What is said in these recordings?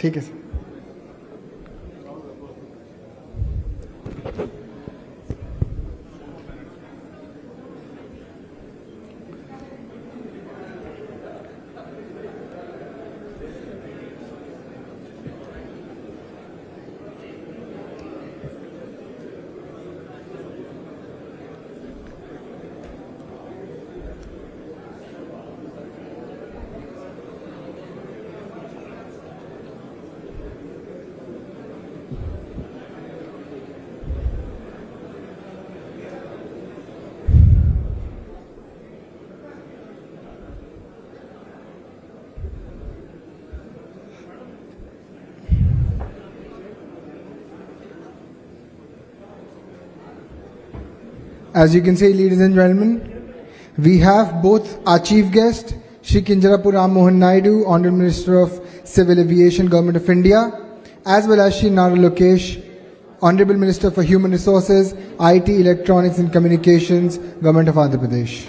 ठीक है sir. As you can see, ladies and gentlemen, we have both our chief guest, Shri Kinjarapu Ram Mohan Naidu, Honorable Minister of Civil Aviation, Government of India, as well as Shri Nara Lokesh, Honorable Minister for Human Resources, IT, Electronics and Communications, Government of Andhra Pradesh.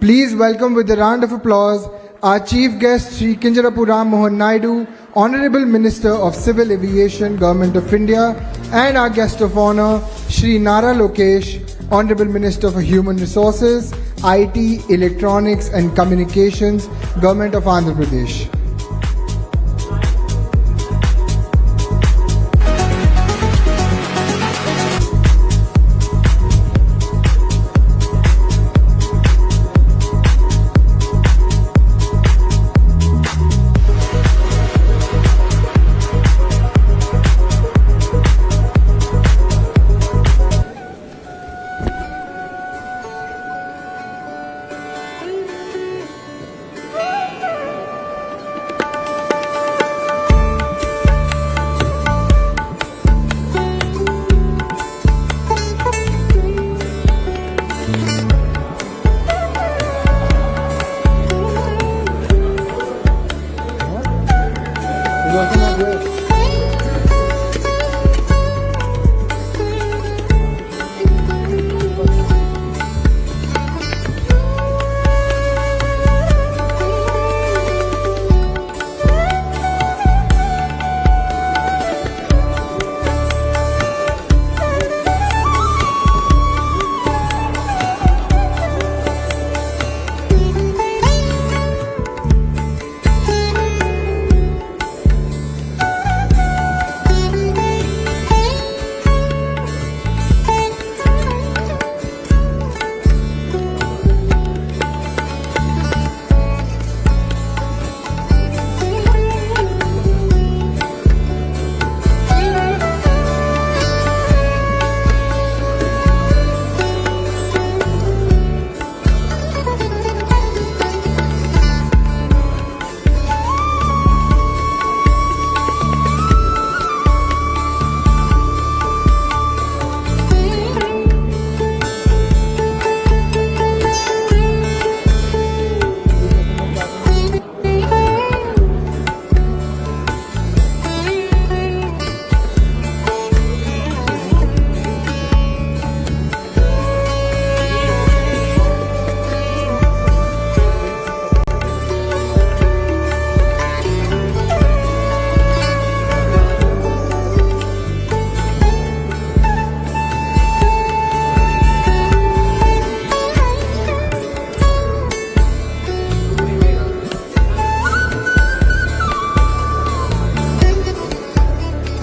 Please welcome with a round of applause our chief guest, Shri Kinjarapu Ram Mohan Naidu, Honorable Minister of Civil Aviation, Government of India, and our guest of honor, Shri Nara Lokesh, Honorable Minister for Human Resources, IT, Electronics and Communications, Government of Andhra Pradesh.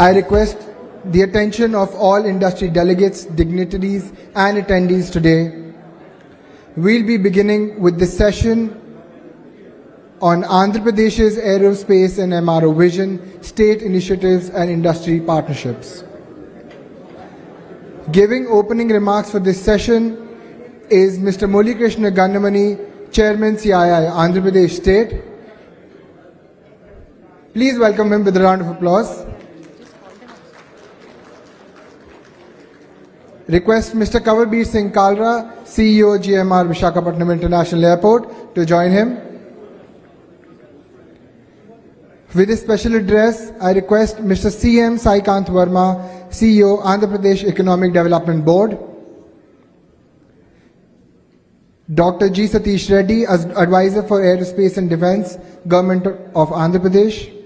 I request the attention of all industry delegates, dignitaries and attendees today. We'll be beginning with this session on Andhra Pradesh's aerospace and MRO vision, state initiatives and industry partnerships. Giving opening remarks for this session is Mr. Murali Krishna Gannamani, Chairman CII, Andhra Pradesh State. Please welcome him with a round of applause. Request Mr. Kanwarbir Singh Kalra, CEO GMR Visakhapatnam International Airport, to join him. With his special address, I request Mr. C.M. Saikant Verma, CEO, Andhra Pradesh Economic Development Board, Dr. G. Satish Reddy, as Advisor for Aerospace and Defence, Government of Andhra Pradesh.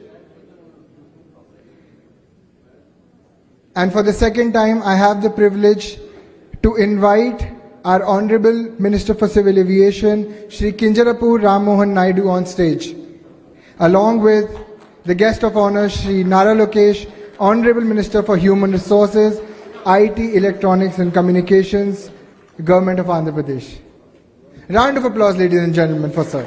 And for the second time, I have the privilege to invite our Honorable Minister for Civil Aviation, Shri Kinjarapu Ram Mohan Naidu, on stage, along with the guest of honor, Shri Nara Lokesh, Honorable Minister for Human Resources, IT, Electronics and Communications, Government of Andhra Pradesh. Round of applause, ladies and gentlemen, for sir.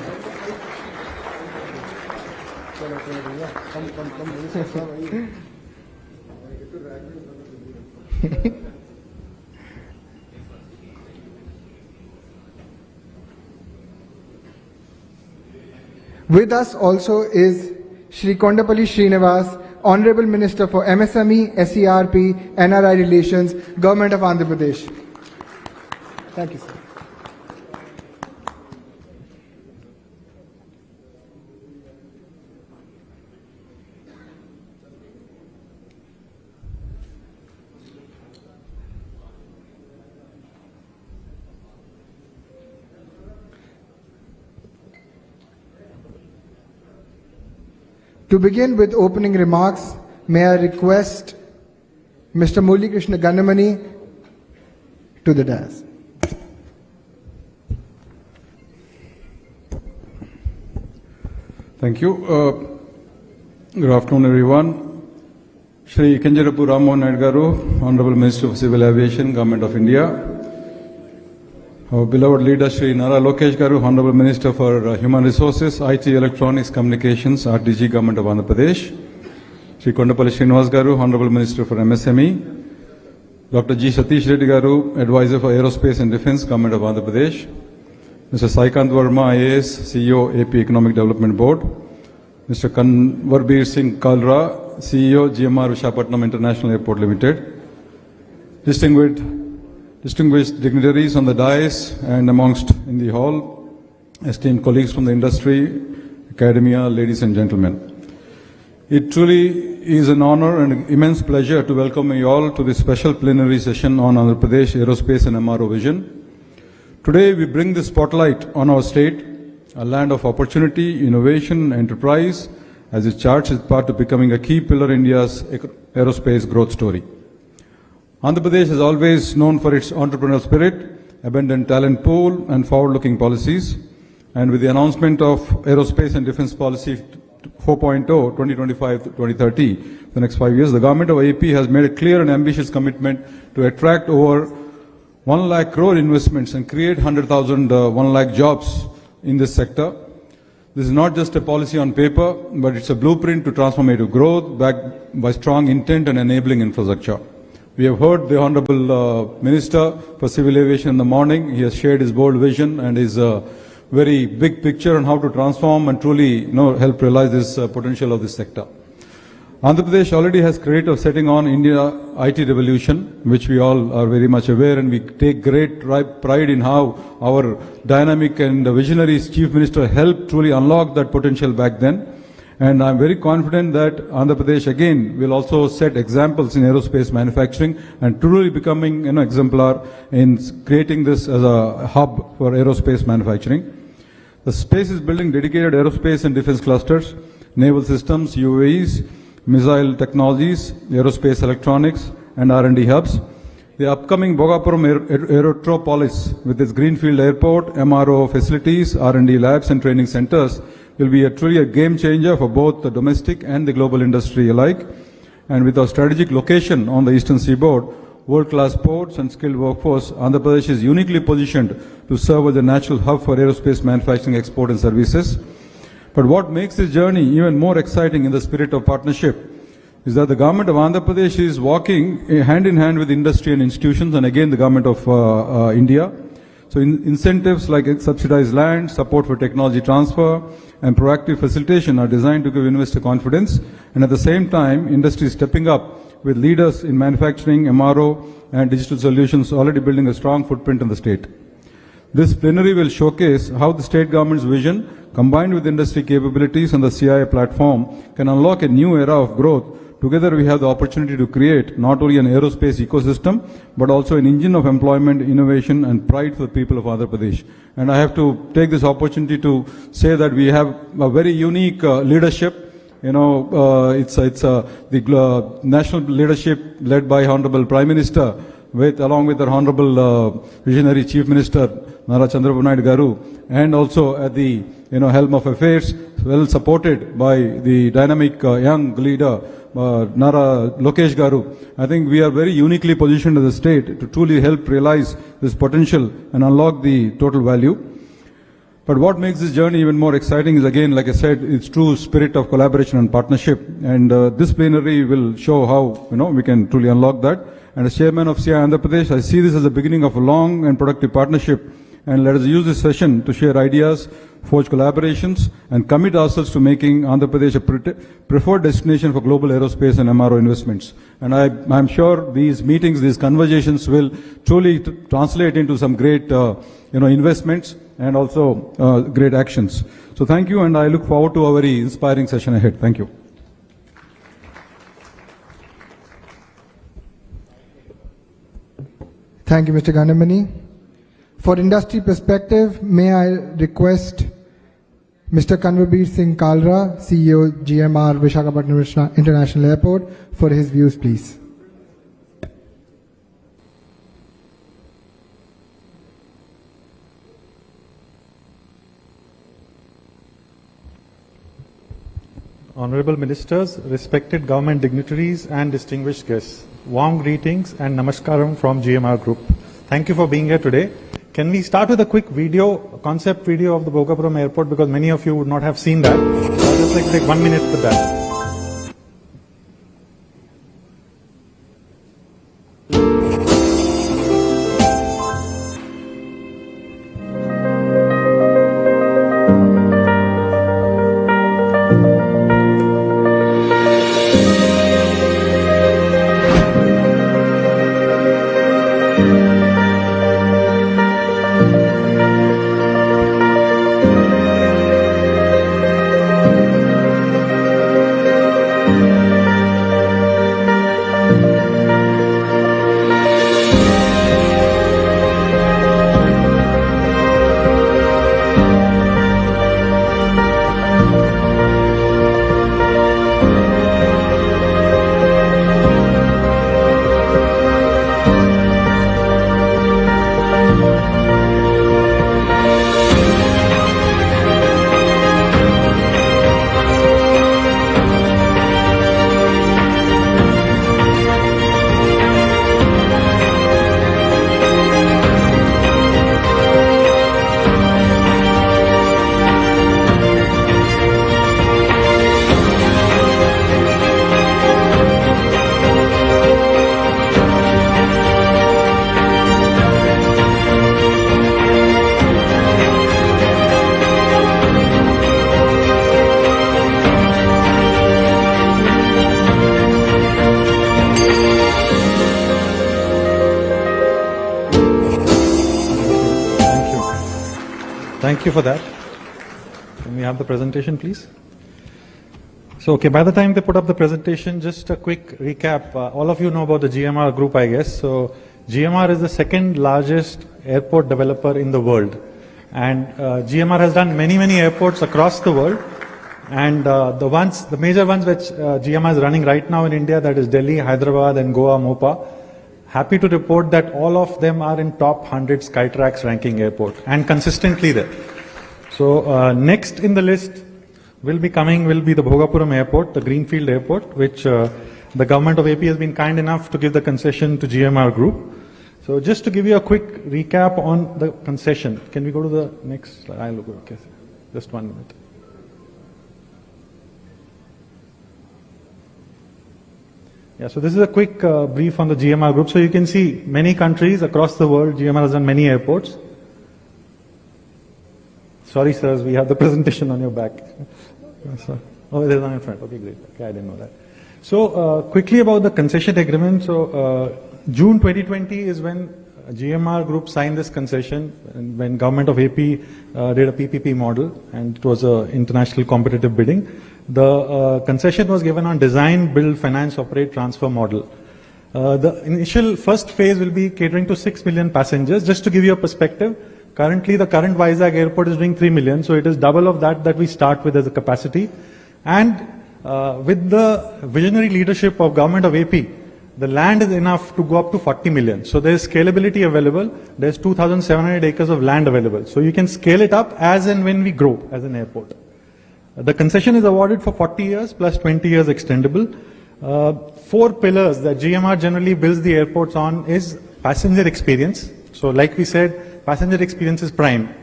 With us also is Shri Kondapalli Srinivas, Honorable Minister for MSME, SERP, NRI Relations, Government of Andhra Pradesh. Thank you, sir. To begin with opening remarks, may I request Mr. Murali Krishna Gannamani to the dais. Thank you. Good afternoon, everyone. Shri Kinjarapu Ram Mohan Naidu Garu, Honorable Minister of Civil Aviation, Government of India. Our beloved leader, Shri Nara Lokesh Garu, Honorable Minister for Human Resources, IT, Electronics, Communications, RDG, Government of Andhra Pradesh. Shri Kondapalli Srinivas Garu, Honorable Minister for MSME. Dr. G. Satish Reddy Garu, Advisor for Aerospace and Defence, Government of Andhra Pradesh. Mr. Saikant Verma, IAS, CEO, AP Economic Development Board. Mr. Kanwarbir Singh Kalra, CEO, GMR Visakhapatnam International Airport Limited. Distinguished dignitaries on the dais and amongst in the hall, esteemed colleagues from the industry, academia, ladies and gentlemen. It truly is an honor and immense pleasure to welcome you all to this special plenary session on Andhra Pradesh Aerospace and MRO Vision. Today we bring the spotlight on our state, a land of opportunity, innovation, enterprise, as it charts its path to becoming a key pillar in India's aerospace growth story. Andhra Pradesh is always known for its entrepreneurial spirit, abundant talent pool, and forward-looking policies. And with the announcement of Aerospace and Defence Policy 4.0, 2025-2030, the next 5 years, the government of AP has made a clear and ambitious commitment to attract over 1 lakh crore investments and create 100,000 1 lakh jobs in this sector. This is not just a policy on paper, but it's a blueprint to transformative growth backed by strong intent and enabling infrastructure. We have heard the Honorable Minister for Civil Aviation in the morning. He has shared his bold vision and his very big picture on how to transform and truly help realize this potential of this sector. Andhra Pradesh already has credit of setting on India IT revolution, which we all are very much aware, and we take great pride in how our dynamic and visionary Chief Minister helped truly unlock that potential back then. And I'm very confident that Andhra Pradesh again will also set examples in aerospace manufacturing and truly becoming an exemplar in creating this as a hub for aerospace manufacturing. The space is building dedicated aerospace and defense clusters, naval systems, UAVs, missile technologies, aerospace electronics, and R&D hubs. The upcoming Bhogapuram Aerotropolis with its greenfield airport, MRO facilities, R&D labs and training centers will be truly a game changer for both the domestic and the global industry alike. And with our strategic location on the eastern seaboard, world-class ports and skilled workforce, Andhra Pradesh is uniquely positioned to serve as a natural hub for aerospace manufacturing, export and services. But what makes this journey even more exciting in the spirit of partnership is that the government of Andhra Pradesh is walking hand in hand with industry and institutions, and again the government of India. So incentives like subsidized land, support for technology transfer, and proactive facilitation are designed to give investor confidence, and at the same time, industry is stepping up with leaders in manufacturing, MRO, and digital solutions already building a strong footprint in the state. This plenary will showcase how the state government's vision, combined with industry capabilities and the CII platform, can unlock a new era of growth. Together we have the opportunity to create not only an aerospace ecosystem, but also an engine of employment, innovation and pride for the people of Andhra Pradesh. And I have to take this opportunity to say that we have a very unique leadership. It's the national leadership led by Honorable Prime Minister, along with our Honorable Visionary Chief Minister Nara Chandrababu Naidu Garu, and also at the helm of affairs, well supported by the dynamic young leader Nara Lokesh Garu. I think we are very uniquely positioned as a state to truly help realize this potential and unlock the total value. But what makes this journey even more exciting is, again, like I said, its true spirit of collaboration and partnership. And this plenary will show how we can truly unlock that. And as chairman of CII Andhra Pradesh, I see this as the beginning of a long and productive partnership. And let us use this session to share ideas, forge collaborations, and commit ourselves to making Andhra Pradesh a preferred destination for global aerospace and MRO investments. And I'm sure these meetings, these conversations will truly translate into some great investments and also great actions. So thank you, and I look forward to a very inspiring session ahead. Thank you. Thank you, Mr. Gandamani. For industry perspective, may I request Mr. Kanwarbir Singh Kalra, CEO GMR Visakhapatnam International Airport, for his views, please. Honorable Ministers, respected government dignitaries and distinguished guests, warm greetings and namaskaram from GMR Group. Thank you for being here today. Can we start with a quick video, concept video of the Bhogapuram Airport, because many of you would not have seen that. So I'll just take 1 minute for that. Thank you for that. Can we have the presentation, please? So, okay, by the time they put up the presentation, just a quick recap. All of you know about the GMR group, I guess. So, GMR is the second largest airport developer in the world. And GMR has done many, many airports across the world. And the major ones which GMR is running right now in India, that is Delhi, Hyderabad and Goa, Mopa. Happy to report that all of them are in top 100 Skytrax ranking airport and consistently there. So next in the list will be the Bhogapuram Airport, the Greenfield Airport, which the government of AP has been kind enough to give the concession to GMR Group. So just to give you a quick recap on the concession, can we go to the next slide? I'll go, okay, just 1 minute. Yeah, so this is a quick brief on the GMR Group. So you can see many countries across the world, GMR has done many airports. Sorry, sirs, we have the presentation on your back. Oh, there's one in front. Okay, great. Okay, I didn't know that. So quickly about the concession agreement. So June 2020 is when GMR Group signed this concession when government of AP did a PPP model, and it was an international competitive bidding. The concession was given on design, build, finance, operate, transfer model. The initial first phase will be catering to 6 million passengers. Just to give you a perspective, currently the current Vizag airport is doing 3 million, so it is double of that we start with as a capacity. And with the visionary leadership of government of AP, the land is enough to go up to 40 million. So there is scalability available. There's 2,700 acres of land available. So you can scale it up as and when we grow as an airport. The concession is awarded for 40 years plus 20 years extendable. 4 pillars that GMR generally builds the airports on is passenger experience. So like we said, passenger experience is prime,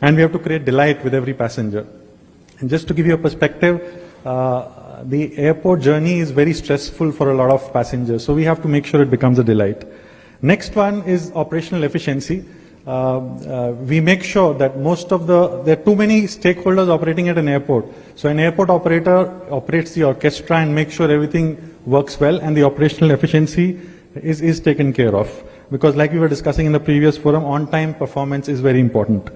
and we have to create delight with every passenger. And just to give you a perspective, the airport journey is very stressful for a lot of passengers, so we have to make sure it becomes a delight. Next one is operational efficiency. We make sure that there are too many stakeholders operating at an airport. So an airport operator operates the orchestra and makes sure everything works well, and the operational efficiency is taken care of. Because like we were discussing in the previous forum, on-time performance is very important.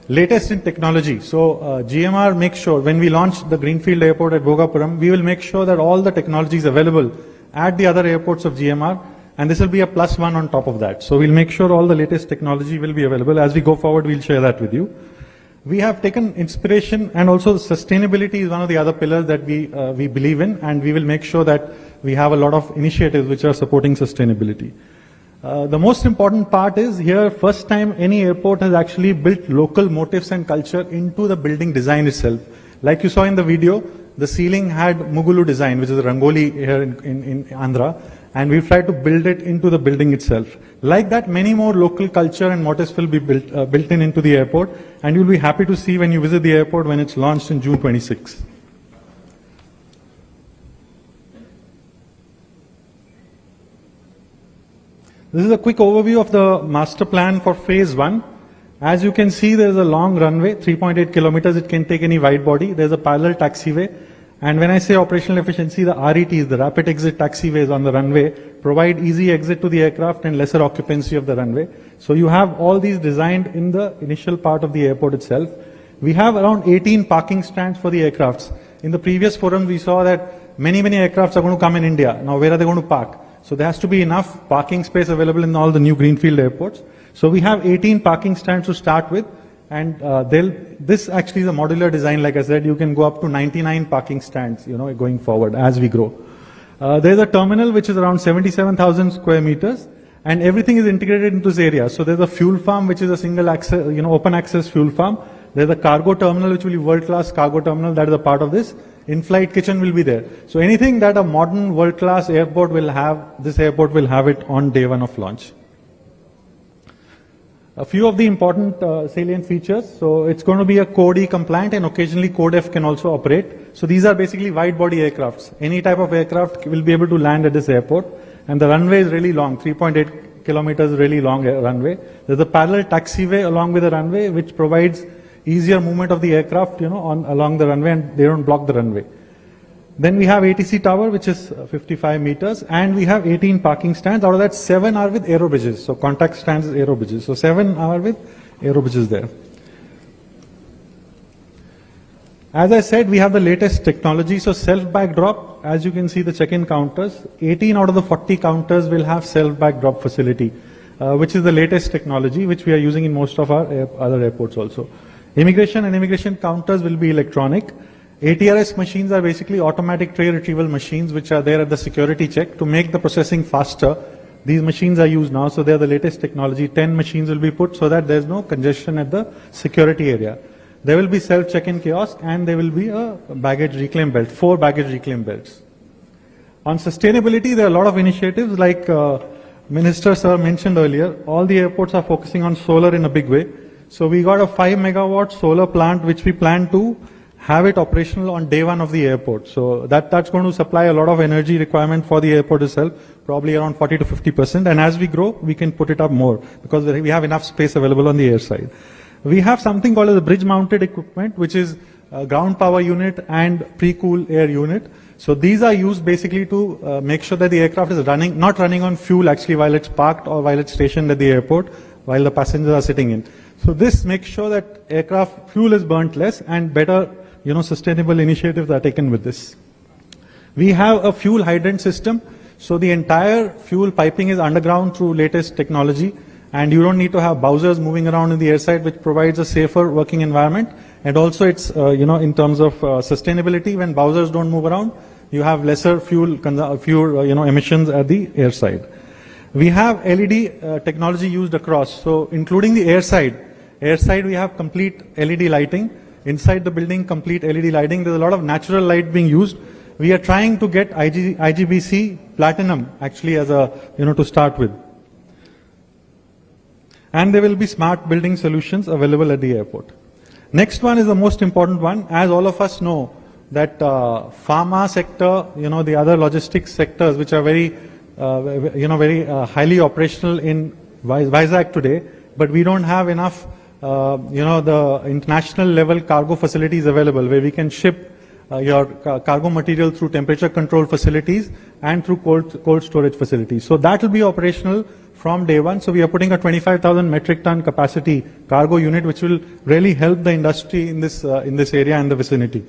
Latest in technology. So GMR makes sure when we launch the Greenfield Airport at Bhogapuram, we will make sure that all the technology is available at the other airports of GMR, and this will be a +1 on top of that. So we'll make sure all the latest technology will be available. As we go forward, we'll share that with you. We have taken inspiration, and also sustainability is one of the other pillars that we believe in, and we will make sure that we have a lot of initiatives which are supporting sustainability. The most important part is here, first time any airport has actually built local motifs and culture into the building design itself. Like you saw in the video, the ceiling had Mugulu design, which is a Rangoli here in Andhra, and we've tried to build it into the building itself. Like that, many more local culture and motifs will be built into the airport, and you'll be happy to see when you visit the airport when it's launched in June 26. This is a quick overview of the master plan for phase 1. As you can see, there is a long runway, 3.8 kilometers. It can take any wide body. There's a parallel taxiway. And when I say operational efficiency, the RETs, the rapid exit taxiways on the runway, provide easy exit to the aircraft and lesser occupancy of the runway. So you have all these designed in the initial part of the airport itself. We have around 18 parking stands for the aircrafts. In the previous forum, we saw that many aircrafts are going to come in India. Now, where are they going to park? So there has to be enough parking space available in all the new greenfield airports. So we have 18 parking stands to start with, and this actually is a modular design. Like I said, you can go up to 99 parking stands, going forward as we grow. There's a terminal which is around 77,000 square meters, and everything is integrated into this area. So there's a fuel farm which is a single access, open access fuel farm. There's a cargo terminal which will be world-class cargo terminal. That is a part of this. In-flight kitchen will be there. So anything that a modern world-class airport will have, this airport will have it on day 1 of launch. A few of the important salient features. So it's going to be a Code E compliant, and occasionally Code F can also operate. So these are basically wide body aircrafts. Any type of aircraft will be able to land at this airport. And the runway is really long, 3.8 kilometers, really long runway. There's a parallel taxiway along with the runway, which provides easier movement of the aircraft, along the runway, and they don't block the runway. Then we have ATC tower, which is 55 meters, and we have 18 parking stands. Out of that, 7 are with aero bridges. So contact stands is aero bridges. So 7 are with aero bridges there. As I said, we have the latest technology. So self-bag drop, as you can see the check-in counters, 18 out of the 40 counters will have self-bag drop facility, which is the latest technology, which we are using in most of our other airports also. Immigration and immigration counters will be electronic. ATRS machines are basically automatic tray retrieval machines which are there at the security check to make the processing faster. These machines are used now, so they are the latest technology. 10 machines will be put so that there's no congestion at the security area. There will be self-check-in kiosk, and there will be a baggage reclaim belt, 4 baggage reclaim belts. On sustainability, there are a lot of initiatives like Minister Sir mentioned earlier. All the airports are focusing on solar in a big way. So we got a 5 megawatt solar plant which we plan to have it operational on day 1 of the airport. So that's going to supply a lot of energy requirement for the airport itself, probably around 40 to 50%. And as we grow, we can put it up more because we have enough space available on the air side. We have something called as a bridge mounted equipment, which is a ground power unit and pre-cool air unit. So these are used basically to make sure that the aircraft is not running on fuel actually while it's parked or while it's stationed at the airport, while the passengers are sitting in. So this makes sure that aircraft fuel is burnt less and better, sustainable initiatives are taken with this. We have a fuel hydrant system. So the entire fuel piping is underground through latest technology, and you don't need to have bowsers moving around in the airside, which provides a safer working environment. And also it's, in terms of sustainability, when bowsers don't move around, you have lesser fuel emissions at the airside. We have LED technology used across, so including the airside. Airside we have complete LED lighting. Inside the building, complete LED lighting. There's a lot of natural light being used. We are trying to get IGBC Platinum actually as a, to start with. And there will be smart building solutions available at the airport. Next one is the most important one. As all of us know, that pharma sector, the other logistics sectors which are very, very highly operational in Vizag today, but we don't have enough, the international level cargo facilities available where we can ship your cargo material through temperature control facilities and through cold storage facilities. So that will be operational from day one. So we are putting a 25,000 metric ton capacity cargo unit, which will really help the industry in this area and the vicinity.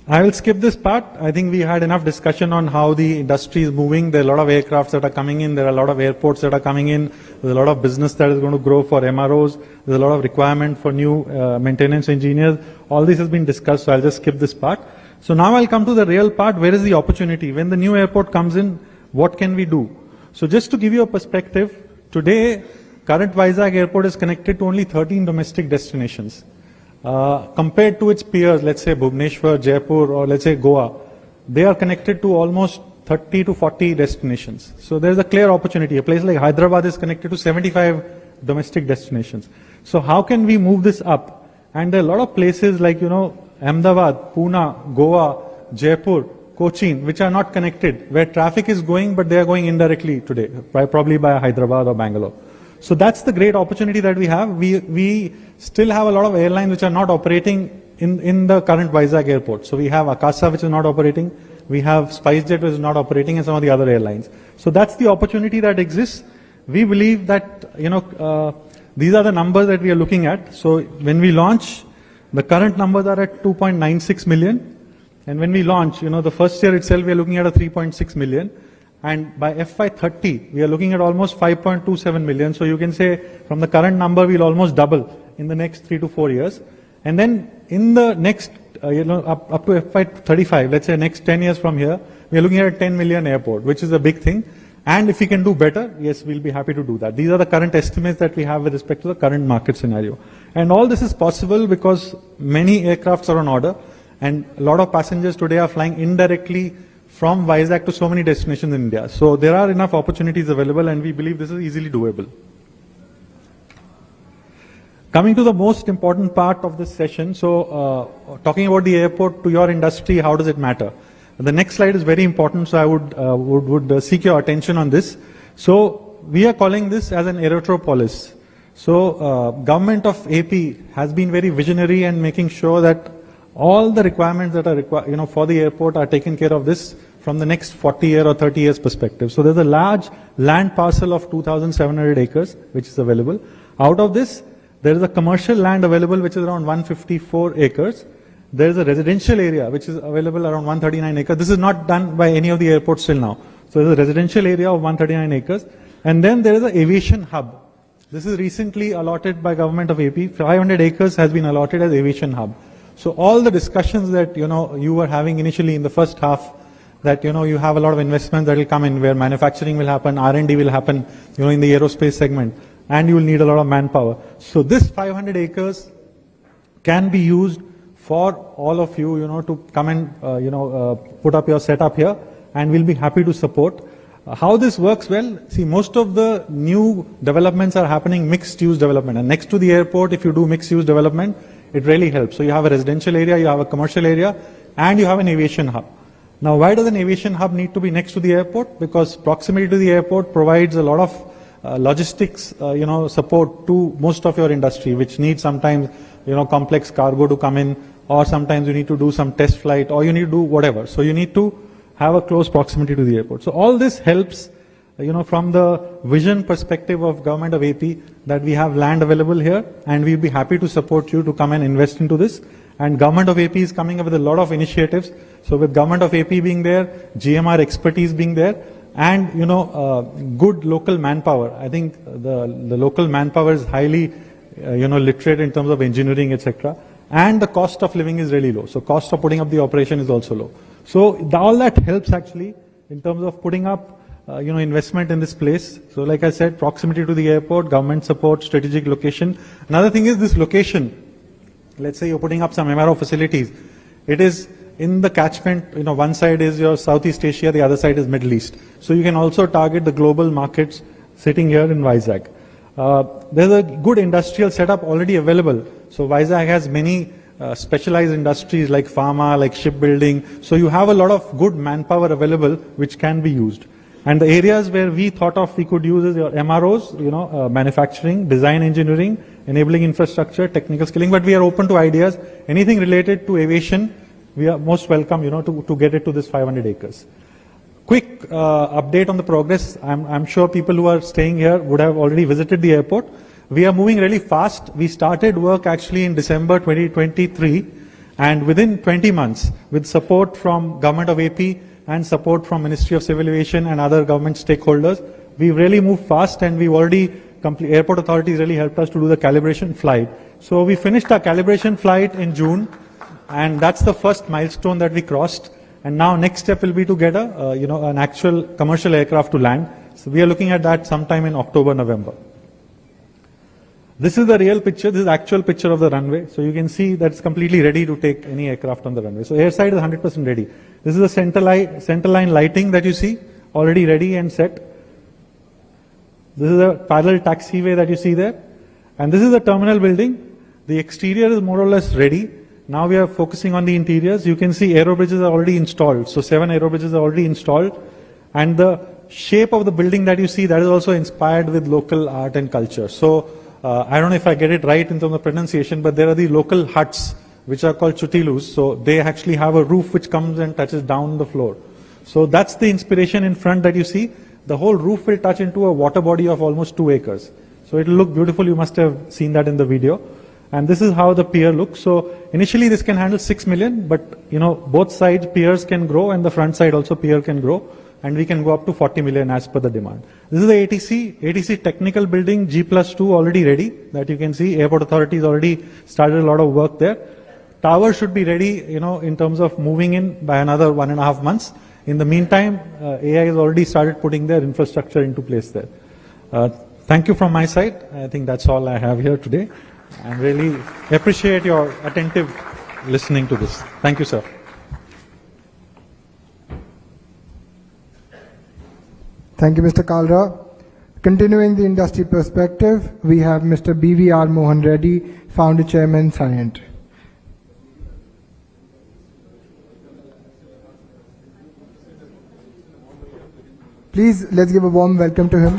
I will skip this part. I think we had enough discussion on how the industry is moving. There are a lot of aircrafts that are coming in. There are a lot of airports that are coming in. There's a lot of business that is going to grow for MROs. There's a lot of requirement for new maintenance engineers. All this has been discussed, so I'll just skip this part. So now I'll come to the real part. Where is the opportunity? When the new airport comes in, what can we do? So just to give you a perspective, today, current Vizag airport is connected to only 13 domestic destinations. Compared to its peers, let's say Bhubaneswar, Jaipur, or let's say Goa, they are connected to almost 30 to 40 destinations. So there's a clear opportunity. A place like Hyderabad is connected to 75 domestic destinations. So how can we move this up? And there are a lot of places like, Ahmedabad, Pune, Goa, Jaipur, Cochin, which are not connected, where traffic is going, but they are going indirectly today, probably by Hyderabad or Bangalore. So that's the great opportunity that we have. We still have a lot of airlines which are not operating in the current Vizag airport. So we have Akasa, which is not operating. We have SpiceJet, which is not operating, and some of the other airlines. So that's the opportunity that exists. We believe that, these are the numbers that we are looking at. So when we launch, the current numbers are at 2.96 million. And when we launch, the first year itself, we are looking at a 3.6 million. And by FY30, we are looking at almost 5.27 million. So you can say from the current number, we'll almost double in the next 3 to 4 years. And then in the next, up to FY35, let's say next 10 years from here, we are looking at a 10 million airport, which is a big thing. And if we can do better, yes, we'll be happy to do that. These are the current estimates that we have with respect to the current market scenario. And all this is possible because many aircrafts are on order, and a lot of passengers today are flying indirectly from Vizag to so many destinations in India. So there are enough opportunities available, and we believe this is easily doable. Coming to the most important part of this session, so talking about the airport to your industry, how does it matter? The next slide is very important, so I would seek your attention on this. So we are calling this as an aerotropolis. So government of AP has been very visionary and making sure that all the requirements that are required, for the airport are taken care of this from the next 40 year or 30 years perspective. So there's a large land parcel of 2,700 acres which is available. Out of this, there is a commercial land available which is around 154 acres. There is a residential area which is available around 139 acres. This is not done by any of the airports till now. So there's a residential area of 139 acres. And then there is an aviation hub. This is recently allotted by government of AP. 500 acres has been allotted as aviation hub. So all the discussions that, you were having initially in the first half, that, you have a lot of investments that will come in where manufacturing will happen, R&D will happen, in the aerospace segment, and you will need a lot of manpower. So this 500 acres can be used for all of you, to come and, put up your setup here, and we'll be happy to support. How this works? Well, see, most of the new developments are happening mixed use development, and next to the airport, if you do mixed use development, it really helps. So you have a residential area, you have a commercial area, and you have an aviation hub. Now, why does an aviation hub need to be next to the airport? Because proximity to the airport provides a lot of logistics, support to most of your industry, which needs sometimes complex cargo to come in, or sometimes you need to do some test flight, or you need to do whatever. So you need to have a close proximity to the airport. So all this helps, from the vision perspective of government of AP, that we have land available here, and we'll be happy to support you to come and invest into this. And government of AP is coming up with a lot of initiatives. So with government of AP being there, GMR expertise being there, and good local manpower. I think the local manpower is highly literate in terms of engineering, etc. And the cost of living is really low. So cost of putting up the operation is also low. So all that helps actually in terms of putting up investment in this place. So like I said, proximity to the airport, government support, strategic location. Another thing is this location. Let's say you're putting up some MRO facilities. It is in the catchment, one side is your Southeast Asia, the other side is Middle East. So you can also target the global markets sitting here in Vizag. There's a good industrial setup already available. So Vizag has many specialized industries like pharma, like shipbuilding. So you have a lot of good manpower available which can be used. And the areas where we thought of we could use is your MROs, manufacturing, design engineering, enabling infrastructure, technical skilling. But we are open to ideas. Anything related to aviation, we are most welcome, to get it to this 500 acres. Quick update on the progress. I'm sure people who are staying here would have already visited the airport. We are moving really fast. We started work actually in December 2023, and within 20 months, with support from Government of AP and support from Ministry of Civil Aviation and other government stakeholders, we really moved fast, and we've already airport authorities really helped us to do the calibration flight. So we finished our calibration flight in June, and that's the first milestone that we crossed. And now next step will be to get an actual commercial aircraft to land. So we are looking at that sometime in October, November. This is the real picture. This is the actual picture of the runway. So you can see that it's completely ready to take any aircraft on the runway. So airside is 100% ready. This is the center line lighting that you see, already ready and set. This is a parallel taxiway that you see there. And this is the terminal building. The exterior is more or less ready. Now we are focusing on the interiors. You can see aero bridges are already installed. So 7 aero bridges are already installed. And the shape of the building that you see, that is also inspired with local art and culture. So I don't know if I get it right in terms of pronunciation, but there are the local huts which are called chutilus. So they actually have a roof which comes and touches down the floor. So that's the inspiration in front that you see. The whole roof will touch into a water body of almost 2 acres. So it will look beautiful. You must have seen that in the video. And this is how the pier looks. So initially this can handle 6 million, but both sides piers can grow, and the front side also pier can grow, and we can go up to 40 million as per the demand. This is the ATC technical building, G+2 already ready, that you can see. Airport authorities already started a lot of work there. Tower should be ready, in terms of moving in by another 1.5 months. In the meantime, AI has already started putting their infrastructure into place there. Thank you from my side. I think that's all I have here today. I really appreciate your attentive listening to this. Thank you, sir. Thank you, Mr. Kalra. Continuing the industry perspective, we have Mr. BVR Mohan Reddy, Founder Chairman, Scient. Please, let's give a warm welcome to him.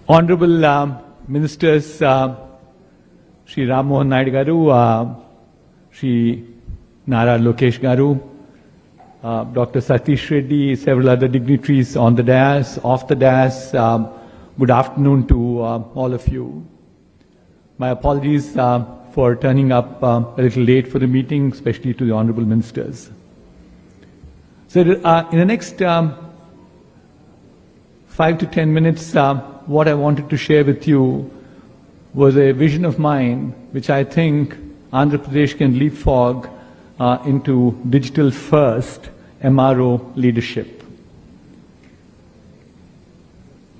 Honorable Ministers, Shri Ram Mohan Naidu Garu, Shri Nara Lokesh Garu, Dr. Satish Reddy, several other dignitaries on the dais, off the dais, good afternoon to all of you. My apologies for turning up a little late for the meeting, especially to the Honorable Ministers. So in the next 5 to 10 minutes, what I wanted to share with you was a vision of mine, which I think Andhra Pradesh can leapfrog into digital first MRO leadership.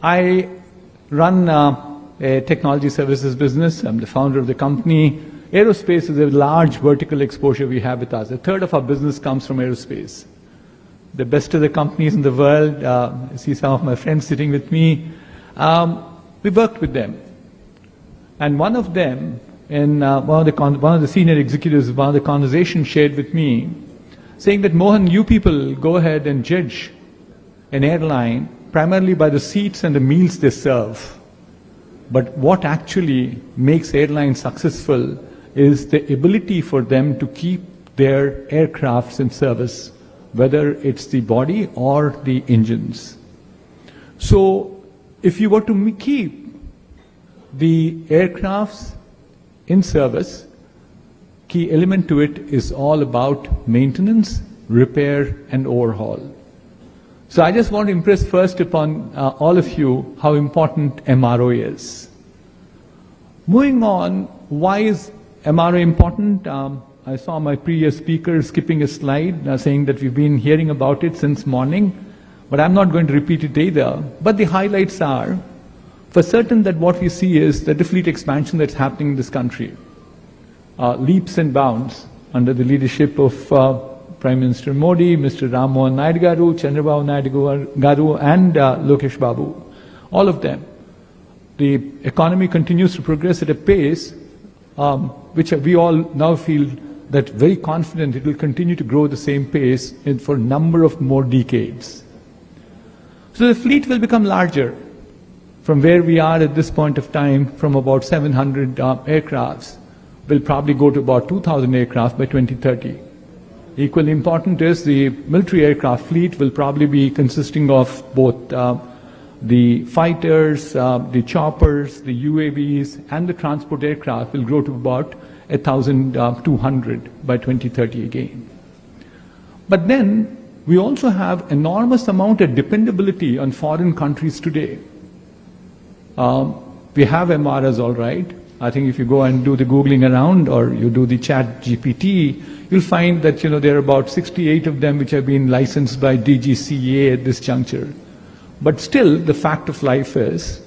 I run a technology services business. I'm the founder of the company. Aerospace is a large vertical exposure we have with us. A third of our business comes from aerospace. The best of the companies in the world, I see some of my friends sitting with me, we worked with them. And one of them, in one of the senior executives, one of the conversations shared with me, saying that, Mohan, you people go ahead and judge an airline primarily by the seats and the meals they serve. But what actually makes airlines successful is the ability for them to keep their aircrafts in service, whether it's the body or the engines. So if you were to keep the aircrafts in service, key element to it is all about maintenance, repair, and overhaul. So I just want to impress first upon all of you how important MRO is. Moving on, why is MRO important? I saw my previous speaker skipping a slide saying that we've been hearing about it since morning, but I'm not going to repeat it either. But the highlights are, for certain, that what we see is that the fleet expansion that's happening in this country. Leaps and bounds under the leadership of Prime Minister Modi, Mr. Ram Mohan Naidu Garu, Chandrababu Naidu Garu, and Lokesh Babu, all of them. The economy continues to progress at a pace which we all now feel that very confident it will continue to grow at the same pace for a number of more decades. So the fleet will become larger from where we are at this point of time, from about 700 aircrafts, will probably go to about 2,000 aircraft by 2030. Equally important is the military aircraft fleet will probably be consisting of both the fighters, the choppers, the UAVs, and the transport aircraft will grow to about 1,200 by 2030 again. But then we also have enormous amount of dependability on foreign countries today. We have MRs, all right. I think if you go and do the Googling around or you do the chat GPT, you'll find that there are about 68 of them which have been licensed by DGCA at this juncture. But still, the fact of life is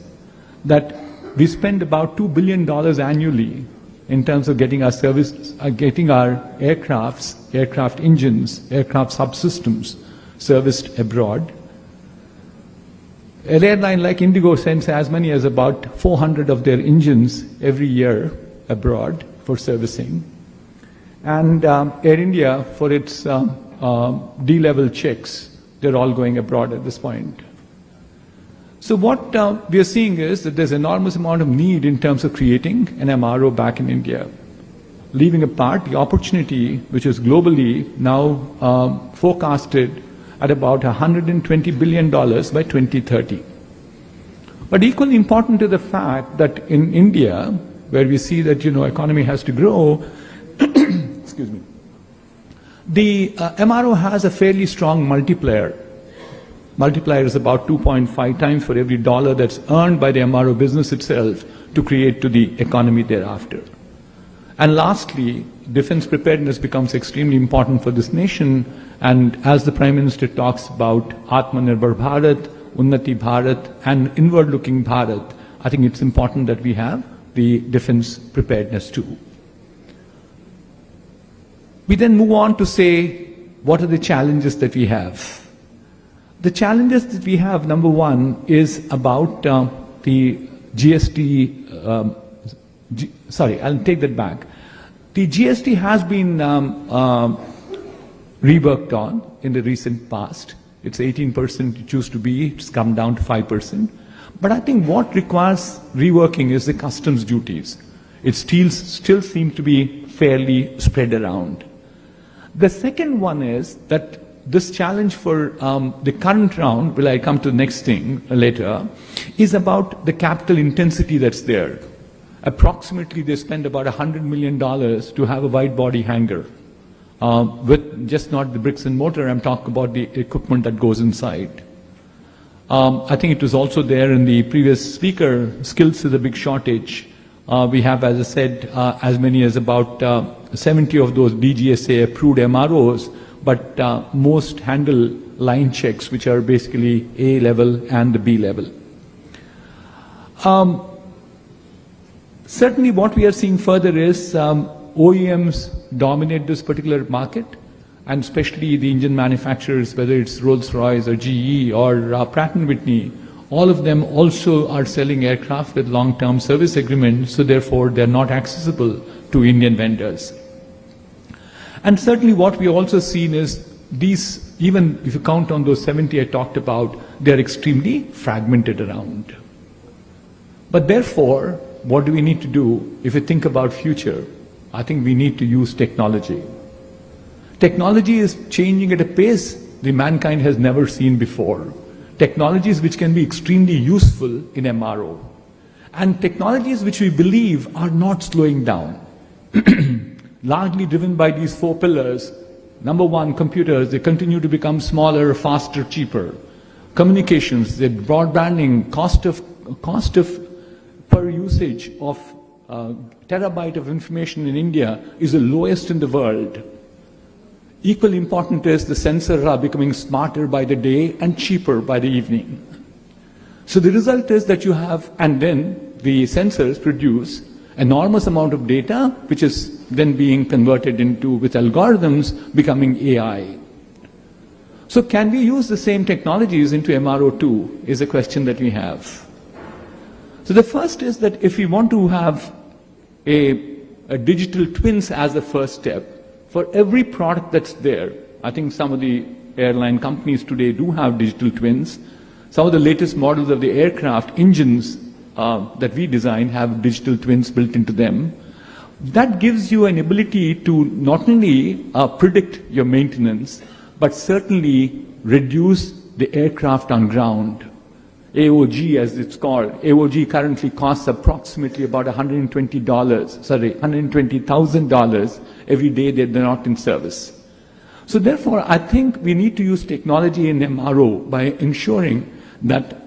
that we spend about $2 billion annually in terms of getting our services, getting our aircrafts, aircraft engines, aircraft subsystems serviced abroad. An airline like Indigo sends as many as about 400 of their engines every year abroad for servicing. And Air India, for its D-level checks, they're all going abroad at this point. So what we are seeing is that there's enormous amount of need in terms of creating an MRO back in India, leaving apart the opportunity which is globally now forecasted at about $120 billion by 2030. But equally important to the fact that in India, where we see that economy has to grow, excuse me, the MRO has a fairly strong multiplier. Multiplier is about 2.5 times for every dollar that's earned by the MRO business itself to create to the economy thereafter. And lastly, defense preparedness becomes extremely important for this nation. And as the Prime Minister talks about Atmanirbhar Bharat, Unnati Bharat, and inward-looking Bharat, I think it's important that we have the defense preparedness too. We then move on to say, what are the challenges that we have? The challenges that we have, number one, is about the GST, sorry, I'll take that back. The GST has been reworked on in the recent past. It's 18% it used to be, it's come down to 5%. But I think what requires reworking is the customs duties. It still seems to be fairly spread around. The second one is that this challenge for the current round, will I come to the next thing later, is about the capital intensity that's there. Approximately they spend about $100 million to have a wide body hangar. With just not the bricks and mortar, I'm talking about the equipment that goes inside. I think it was also there in the previous speaker, skills is a big shortage. We have, as I said, as many as about 70 of those DGSA approved MROs, but most handle line checks, which are basically A level and the B level. Certainly what we are seeing further is OEMs dominate this particular market, and especially the engine manufacturers, whether it's Rolls-Royce or GE or Pratt & Whitney, all of them also are selling aircraft with long-term service agreements, so therefore they're not accessible to Indian vendors. And certainly what we also seen is these even if you count on those 70 I talked about, they're extremely fragmented around. But therefore, what do we need to do if we think about future? I think we need to use technology. Technology is changing at a pace the mankind has never seen before. Technologies which can be extremely useful in MRO. And technologies which we believe are not slowing down. Largely driven by these 4 pillars. Number one, computers, they continue to become smaller, faster, cheaper. Communications, the broadbanding, cost of per usage of terabyte of information in India is the lowest in the world. Equally important is the sensors are becoming smarter by the day and cheaper by the evening. So the result is that you have, and then the sensors produce enormous amount of data, which is then being converted into, with algorithms, becoming AI. So can we use the same technologies into MRO too, is a question that we have. So the first is that if we want to have a digital twins as the first step, for every product that's there, I think some of the airline companies today do have digital twins. Some of the latest models of the aircraft engines that we design have digital twins built into them. That gives you an ability to not only predict your maintenance, but certainly reduce the aircraft on ground. AOG, as it's called. AOG currently costs approximately about $120,000 every day that they're not in service. So therefore, I think we need to use technology in MRO by ensuring that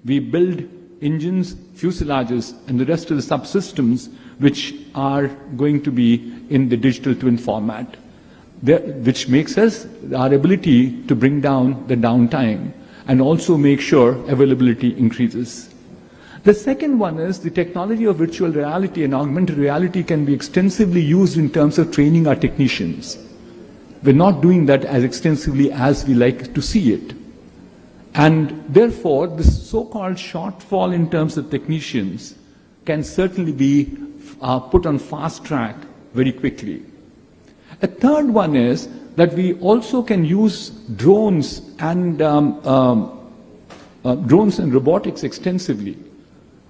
we build engines, fuselages, and the rest of the subsystems which are going to be in the digital twin format, which makes us our ability to bring down the downtime and also make sure availability increases. The second one is the technology of virtual reality and augmented reality can be extensively used in terms of training our technicians. We're not doing that as extensively as we like to see it. And therefore, this so-called shortfall in terms of technicians can certainly be put on fast track very quickly. A third one is that we also can use drones and robotics extensively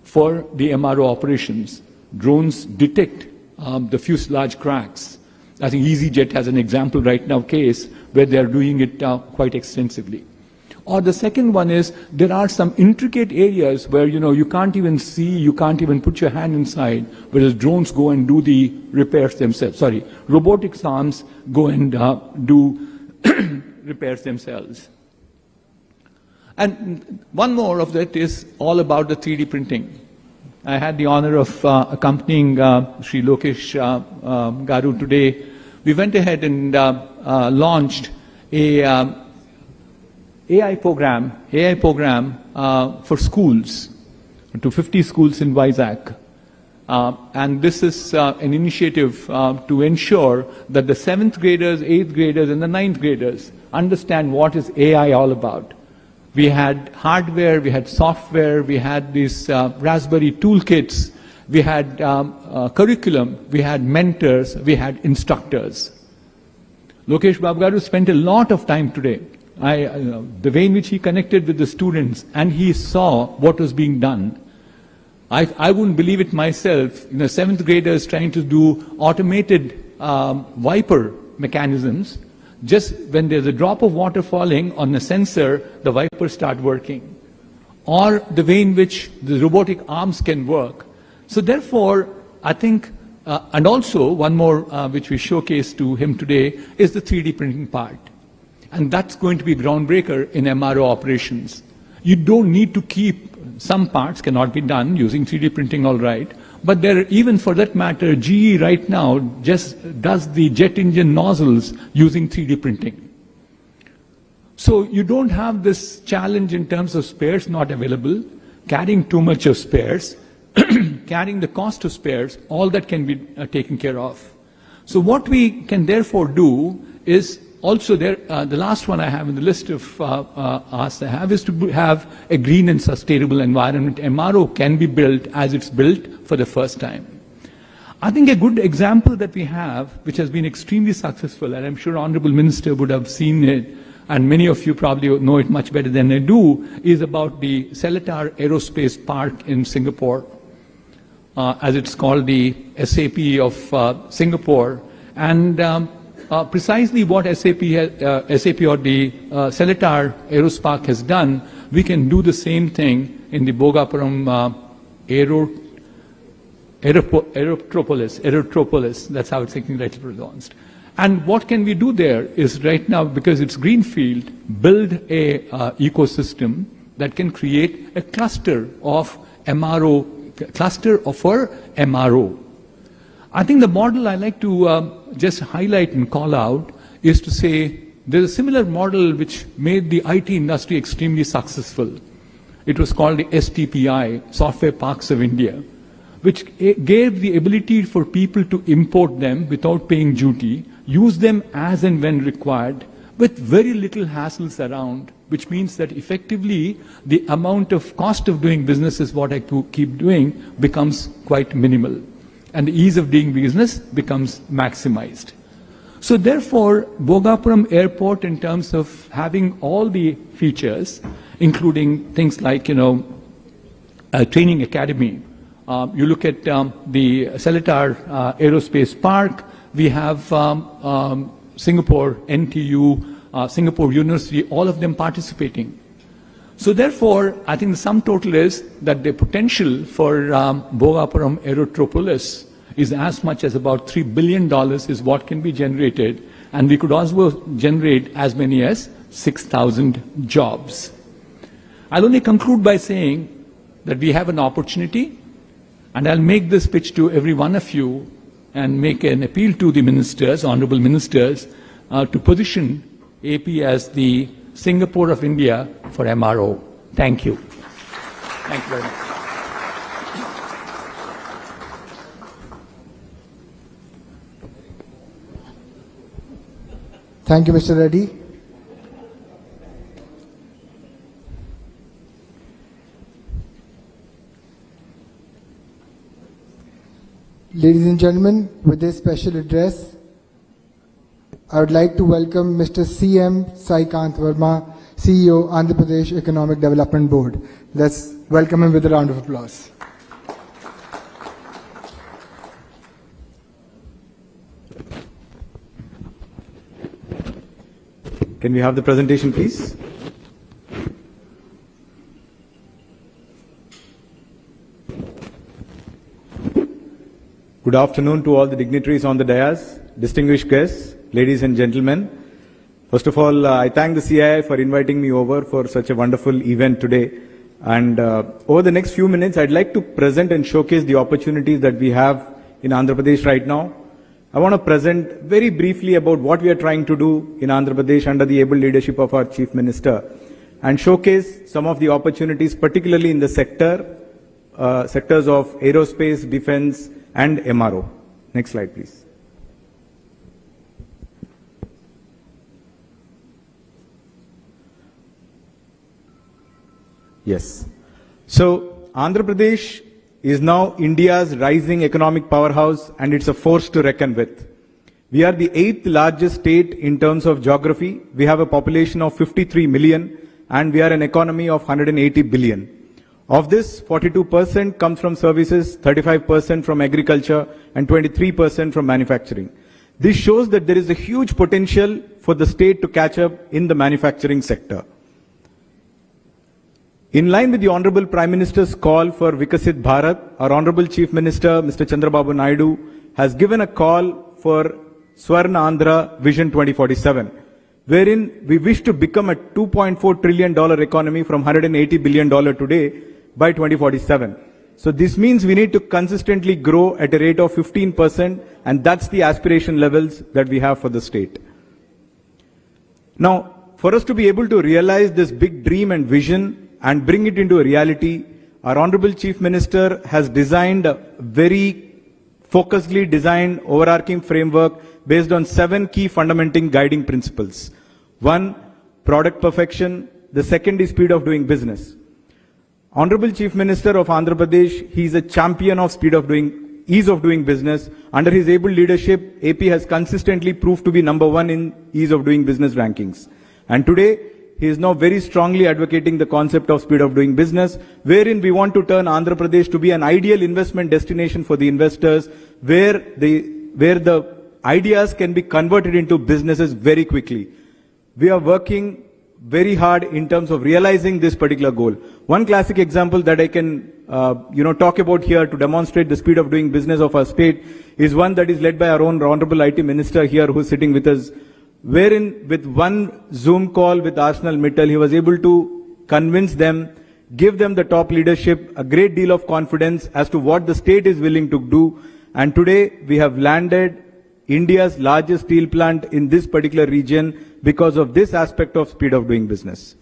for the MRO operations. Drones detect the fuselage cracks. I think EasyJet has an example right now case where they are doing it quite extensively. Or the second one is there are some intricate areas where you can't even see, you can't even put your hand inside, whereas drones go and do the repairs themselves. Sorry, robotics arms go and do repairs themselves. And one more of that is all about the 3D printing. I had the honor of accompanying Sri Lokesh Garu today. We went ahead and launched a AI program for schools, to 50 schools in Vizag. And this is an initiative to ensure that the 7th graders, 8th graders, and the 9th graders understand what is AI all about. We had hardware, we had software, we had these Raspberry toolkits, we had curriculum, we had mentors, we had instructors. Lokesh Babgaru spent a lot of time today. The way in which he connected with the students and he saw what was being done. I wouldn't believe it myself. 7th graders trying to do automated wiper mechanisms. Just when there's a drop of water falling on a sensor, the wipers start working. Or the way in which the robotic arms can work. So therefore, I think, and also one more which we showcased to him today is the 3D printing part. And that's going to be groundbreaker in MRO operations. You don't need to keep, some parts cannot be done using 3D printing, all right. But there, even for that matter, GE right now just does the jet engine nozzles using 3D printing. So you don't have this challenge in terms of spares not available, carrying too much of spares, carrying the cost of spares, all that can be taken care of. So what we can therefore do is also there, the last one I have in the list of asks I have is to have a green and sustainable environment. MRO can be built as it's built for the first time. I think a good example that we have, which has been extremely successful, and I'm sure Honorable Minister would have seen it, and many of you probably know it much better than I do, is about the Seletar Aerospace Park in Singapore, as it's called the SAP of Singapore. And precisely what SAP or the Seletar Aerospace has done, we can do the same thing in the Bhogapuram Aerotropolis, that's how it's rightly pronounced. And what can we do there is right now, because it's greenfield, build a ecosystem that can create a cluster of MRO, I think the model I like to just highlight and call out is to say there's a similar model which made the IT industry extremely successful. It was called the STPI, Software Parks of India, which gave the ability for people to import them without paying duty, use them as and when required, with very little hassles around, which means that effectively the amount of cost of doing business is what I keep doing becomes quite minimal. And the ease of doing business becomes maximized. So therefore, Bhogapuram Airport, in terms of having all the features, including things like, a training academy, you look at the Seletar Aerospace Park, we have Singapore, NTU, Singapore University, all of them participating. So therefore, I think the sum total is that the potential for Bhogapuram Aerotropolis is as much as about $3 billion is what can be generated, and we could also generate as many as 6,000 jobs. I'll only conclude by saying that we have an opportunity, and I'll make this pitch to every one of you and make an appeal to the ministers, honorable ministers, to position AP as the Singapore of India for MRO. Thank you. Thank you very much. Thank you, Mr. Reddy. Ladies and gentlemen, with this special address, I would like to welcome Mr. C.M. Saikant Verma, CEO, Andhra Pradesh Economic Development Board. Let's welcome him with a round of applause. Can we have the presentation, please? Good afternoon to all the dignitaries on the dais, distinguished guests, ladies and gentlemen. First of all, I thank the CII for inviting me over for such a wonderful event today. And over the next few minutes, I'd like to present and showcase the opportunities that we have in Andhra Pradesh right now. I want to present very briefly about what we are trying to do in Andhra Pradesh under the able leadership of our Chief Minister, and showcase some of the opportunities, particularly in the sectors of aerospace, defense, and MRO. Next slide, please. Yes. So, Andhra Pradesh is now India's rising economic powerhouse, and it's a force to reckon with. We are the 8th largest state in terms of geography. We have a population of 53 million, and we are an economy of 180 billion. Of this, 42% comes from services, 35% from agriculture, and 23% from manufacturing. This shows that there is a huge potential for the state to catch up in the manufacturing sector. In line with the Honorable Prime Minister's call for Vikasit Bharat, our Honorable Chief Minister, Mr. Chandrababu Naidu, has given a call for Swarna Andhra Vision 2047, wherein we wish to become a $2.4 trillion economy from $180 billion today by 2047. So this means we need to consistently grow at a rate of 15%, and that's the aspiration levels that we have for the state. Now, for us to be able to realize this big dream and vision and bring it into a reality, our Honorable Chief Minister has designed a very focusedly designed overarching framework based on 7 key fundamental guiding principles. 1, product perfection. The second is speed of doing business. Honorable Chief Minister of Andhra Pradesh, he is a champion of speed of doing ease of doing business. Under his able leadership, AP has consistently proved to be number one in ease of doing business rankings. And today, he is now very strongly advocating the concept of speed of doing business, wherein we want to turn Andhra Pradesh to be an ideal investment destination for the investors, where the ideas can be converted into businesses very quickly. We are working very hard in terms of realizing this particular goal. One classic example that I can talk about here to demonstrate the speed of doing business of our state is one that is led by our own Honorable IT Minister here, who is sitting with us, wherein with one Zoom call with Arsenal Mittal, he was able to convince them, give them the top leadership, a great deal of confidence as to what the state is willing to do. And today we have landed India's largest steel plant in this particular region because of this aspect of speed of doing business.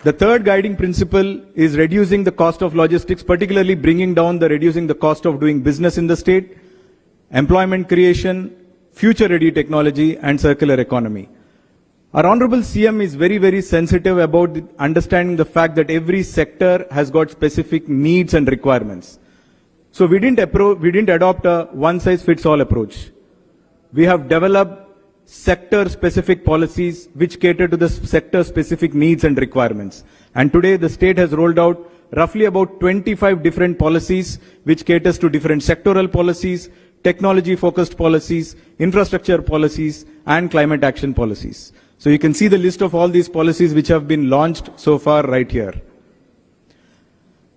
The third guiding principle is reducing the cost of logistics, particularly reducing the cost of doing business in the state, employment creation, future-ready technology, and circular economy. Our Honorable CM is very, very sensitive about understanding the fact that every sector has got specific needs and requirements. So we didn't adopt a one-size-fits-all approach. We have developed sector-specific policies which cater to the sector-specific needs and requirements. And today the state has rolled out roughly about 25 different policies which caters to different sectoral policies, technology-focused policies, infrastructure policies, and climate action policies. So you can see the list of all these policies which have been launched so far right here.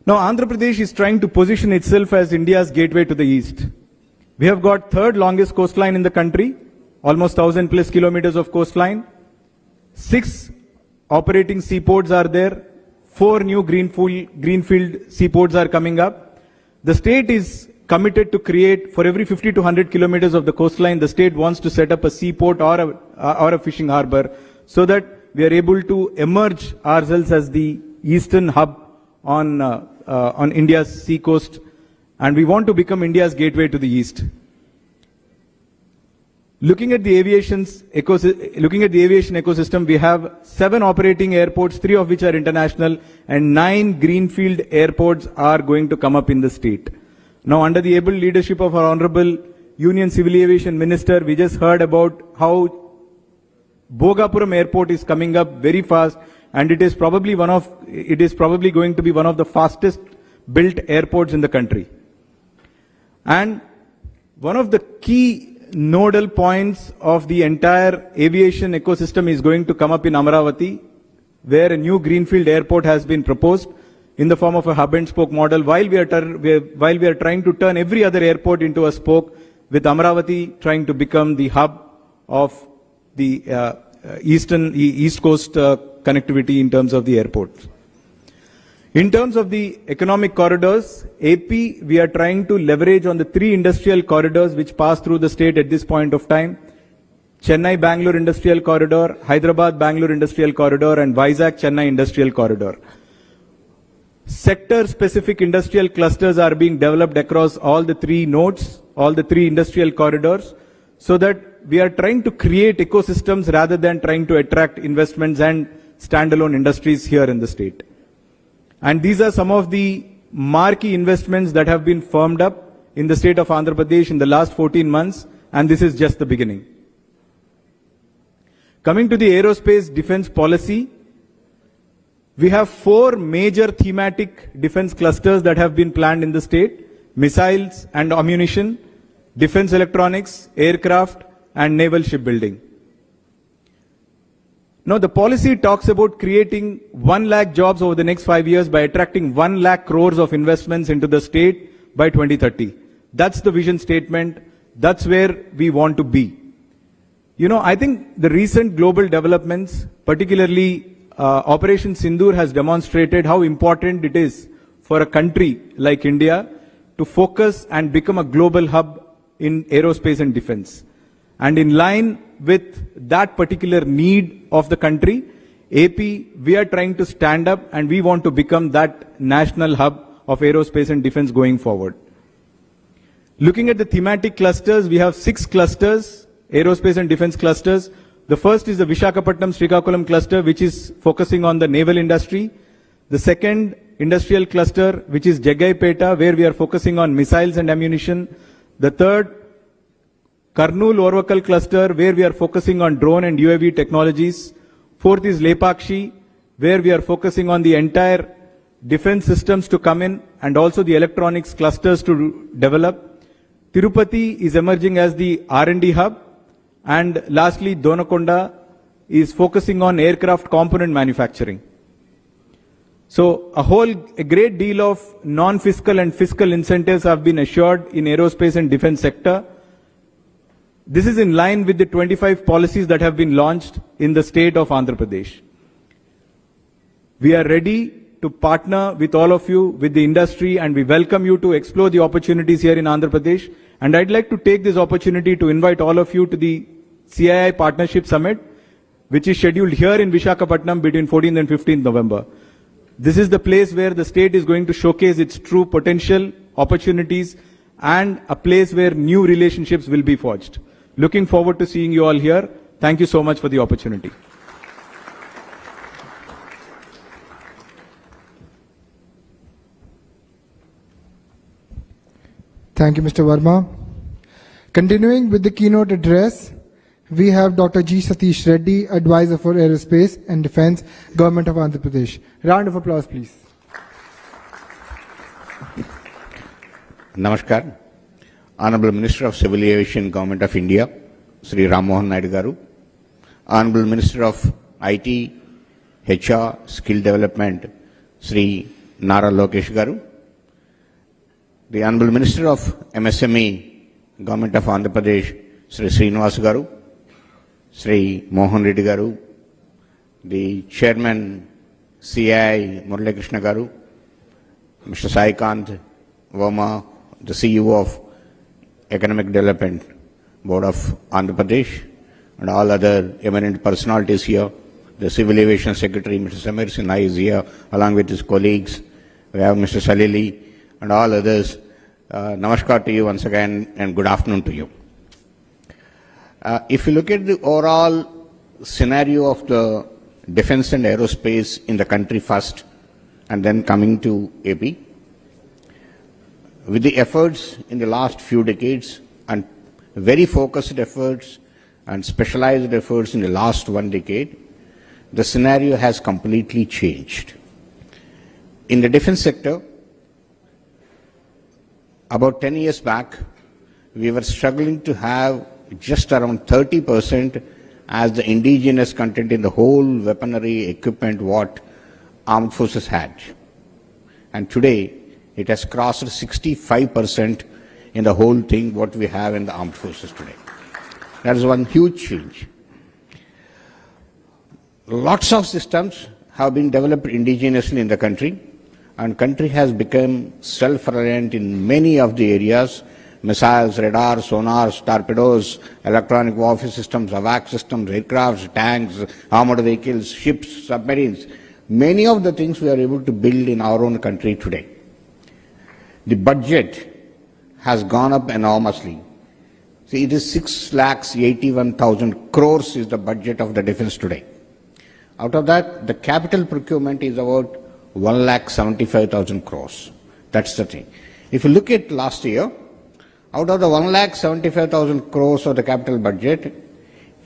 Now Andhra Pradesh is trying to position itself as India's gateway to the east. We have got third longest coastline in the country, almost 1,000+ kilometers of coastline. 6 operating seaports are there. 4 new greenfield seaports are coming up. The state is committed to create, for every 50 to 100 kilometers of the coastline, the state wants to set up a seaport or a fishing harbor, so that we are able to emerge ourselves as the eastern hub on India's sea coast, and we want to become India's gateway to the east. Looking at the aviation ecosystem, we have 7 operating airports, 3 of which are international, and 9 greenfield airports are going to come up in the state. Now, under the able leadership of our Honorable Union Civil Aviation Minister, we just heard about how Bhogapuram Airport is coming up very fast, and it is probably going to be one of the fastest built airports in the country. And one of the key nodal points of the entire aviation ecosystem is going to come up in Amaravati, where a new greenfield airport has been proposed in the form of a hub and spoke model, while we are trying to turn every other airport into a spoke, with Amaravati trying to become the hub of the East Coast connectivity in terms of the airports. In terms of the economic corridors, AP, we are trying to leverage on the 3 industrial corridors which pass through the state at this point of time: Chennai-Bangalore Industrial Corridor, Hyderabad-Bangalore Industrial Corridor, and Vizag-Chennai Industrial Corridor. Sector-specific industrial clusters are being developed across all the 3 nodes, all the 3 industrial corridors, so that we are trying to create ecosystems rather than trying to attract investments and standalone industries here in the state. And these are some of the marquee investments that have been firmed up in the state of Andhra Pradesh in the last 14 months, and this is just the beginning. Coming to the aerospace defense policy, we have 4 major thematic defense clusters that have been planned in the state: missiles and ammunition, defense electronics, aircraft, and naval shipbuilding. Now, the policy talks about creating 1 lakh jobs over the next 5 years by attracting 1 lakh crores of investments into the state by 2030. That's the vision statement. That's where we want to be. I think the recent global developments, particularly Operation Sindoor, has demonstrated how important it is for a country like India to focus and become a global hub in aerospace and defense. And in line with that particular need of the country, AP, we are trying to stand up and we want to become that national hub of aerospace and defense going forward. Looking at the thematic clusters, we have 6 clusters, aerospace and defense clusters. The first is the Visakhapatnam Srikakulam cluster, which is focusing on the naval industry. The second industrial cluster, which is Jagaipeta, where we are focusing on missiles and ammunition. The third, Karnool Orvakal cluster, where we are focusing on drone and UAV technologies. Fourth is Lepakshi, where we are focusing on the entire defense systems to come in and also the electronics clusters to develop. Tirupati is emerging as the R&D hub. And lastly, Donakonda is focusing on aircraft component manufacturing. So a great deal of non-fiscal and fiscal incentives have been assured in aerospace and defense sector. This is in line with the 25 policies that have been launched in the state of Andhra Pradesh. We are ready to partner with all of you, with the industry, and we welcome you to explore the opportunities here in Andhra Pradesh. And I'd like to take this opportunity to invite all of you to the CII Partnership Summit, which is scheduled here in Visakhapatnam between 14th and 15th November. This is the place where the state is going to showcase its true potential, opportunities, and a place where new relationships will be forged. Looking forward to seeing you all here. Thank you so much for the opportunity. Thank you, Mr. Verma. Continuing with the keynote address, we have Dr. G. Satish Reddy, Advisor for Aerospace and Defense, Government of Andhra Pradesh. Round of applause, please. Namaskar. Honorable Minister of Civil Aviation, Government of India, Sri Ram Mohan Naidu Garu. Honorable Minister of IT, HR, Skill Development, Sri Nara Lokesh Garu. The Honorable Minister of MSME, Government of Andhra Pradesh, Sri Srinivas Garu. Sri Mohan Reddy Garu, the Chairman CII Murali Krishna Garu, Mr. Sai Kant Verma, the CEO of Economic Development Board of Andhra Pradesh, and all other eminent personalities here. The Civil Aviation Secretary, Mr. Samir Sinha, is here along with his colleagues. We have Mr. Salili and all others. Namaskar to you once again and good afternoon to you. If you look at the overall scenario of the defense and aerospace in the country first, and then coming to AP, with the efforts in the last few decades and very focused efforts and specialized efforts in the last 1 decade, the scenario has completely changed. In the defense sector, about 10 years back, we were struggling to have just around 30% as the indigenous content in the whole weaponry equipment what armed forces had. And today, it has crossed 65% in the whole thing what we have in the armed forces today. That is one huge change. Lots of systems have been developed indigenously in the country, and country has become self-reliant in many of the areas: missiles, radars, sonars, torpedoes, electronic warfare systems, AWACS systems, aircrafts, tanks, armored vehicles, ships, submarines. Many of the things we are able to build in our own country today. The budget has gone up enormously. See, it is 6,81,000 crores is the budget of the defense today. Out of that, the capital procurement is about 1,75,000 crores. That's the thing. If you look at last year, out of the 1,75,000 crores of the capital budget,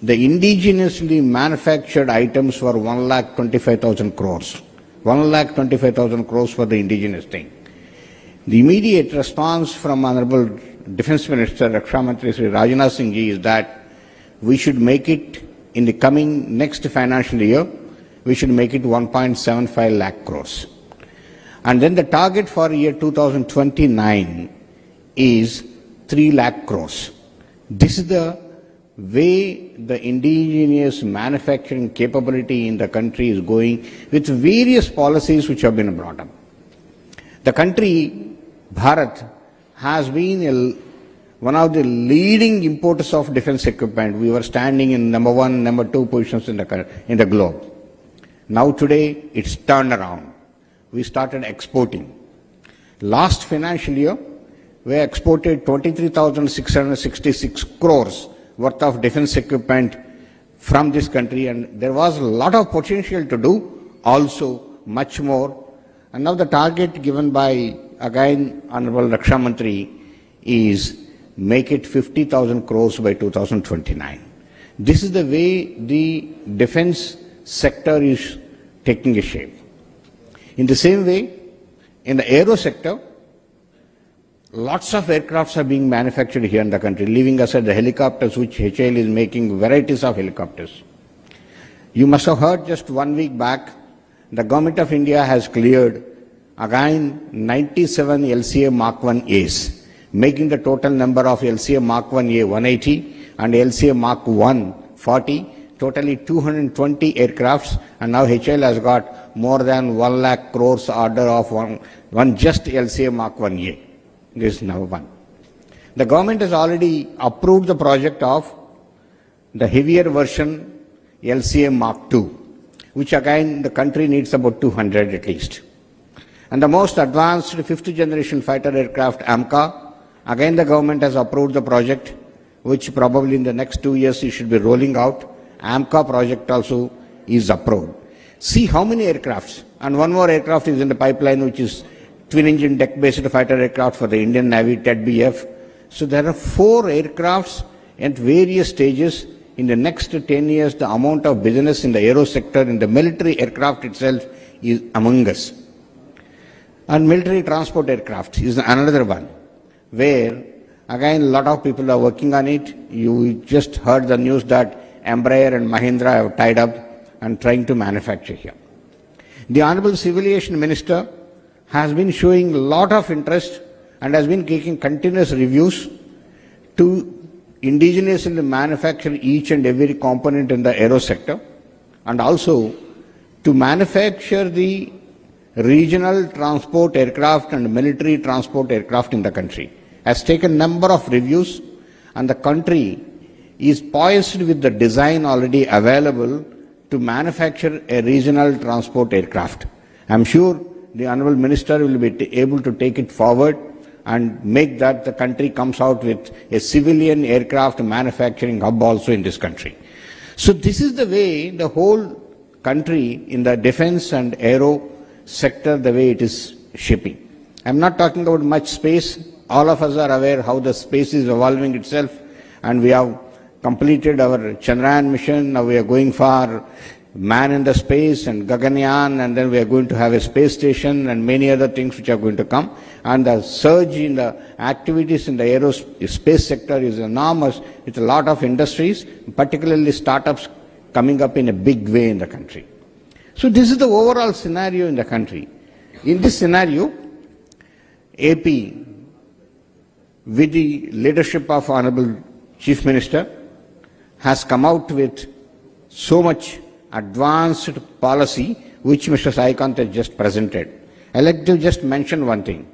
the indigenously manufactured items were 1,25,000 crores. 1,25,000 crores for the indigenous thing. The immediate response from Honorable Defense Minister Raksha Mantri Sri Rajnath Singh ji is that we should make it in the coming next financial year, we should make it 1.75 lakh crores. And then the target for year 2029 is 3 lakh crores. This is the way the indigenous manufacturing capability in the country is going with various policies which have been brought up. The country, Bharat, has been one of the leading importers of defense equipment. We were standing in number 1, number 2 positions in the globe. Now today, it's turned around. We started exporting. Last financial year, we exported 23,666 crores worth of defense equipment from this country, and there was a lot of potential to do, also much more And now the target given by, again, Honorable Raksha Mantri is make it 50,000 crores by 2029. This is the way the defense sector is taking a shape. In the same way, in the aero sector, lots of aircrafts are being manufactured here in the country, leaving aside the helicopters, which HAL is making varieties of helicopters. You must have heard just 1 week back, the Government of India has cleared again 97 LCA Mark 1As, making the total number of LCA Mark 1A 180 and LCA Mark 1 40, totally 220 aircrafts, and now HAL has got more than 1 lakh crores order of one just LCA Mark 1A. This is number one. The government has already approved the project of the heavier version LCA Mark 2, which again the country needs about 200 at least. And the most advanced fifth generation fighter aircraft AMCA, again the government has approved the project, which probably in the next 2 years it should be rolling out. AMCA project also is approved. See how many aircrafts, and one more aircraft is in the pipeline, which is twin-engine deck-based fighter aircraft for the Indian Navy, TED-BF. So there are 4 aircrafts at various stages. In the next 10 years, the amount of business in the aero sector, in the military aircraft itself, is among us. And military transport aircraft is another one, where again a lot of people are working on it. You just heard the news that Embraer and Mahindra have tied up and trying to manufacture here. The Honorable Civil Aviation Minister has been showing a lot of interest and has been taking continuous reviews to indigenously manufacture each and every component in the aero sector, and also to manufacture the regional transport aircraft and military transport aircraft in the country. Has taken number of reviews, and the country is poised with the design already available to manufacture a regional transport aircraft. I am sure the Honorable Minister will be able to take it forward and make that the country comes out with a civilian aircraft manufacturing hub also in this country. So this is the way the whole country in the defense and aero sector, the way it is shaping. I am not talking about much space. All of us are aware how the space is evolving itself, and we have completed our Chandrayaan mission. Now we are going for man in the space and Gaganyaan, and then we are going to have a space station and many other things which are going to come. And the surge in the activities in the aerospace sector is enormous, with a lot of industries, particularly startups, coming up in a big way in the country. So this is the overall scenario in the country. In this scenario, AP, with the leadership of Honorable Chief Minister, has come out with so much advanced policy, which Mr. Saikant has just presented. I'd like to just mention one thing.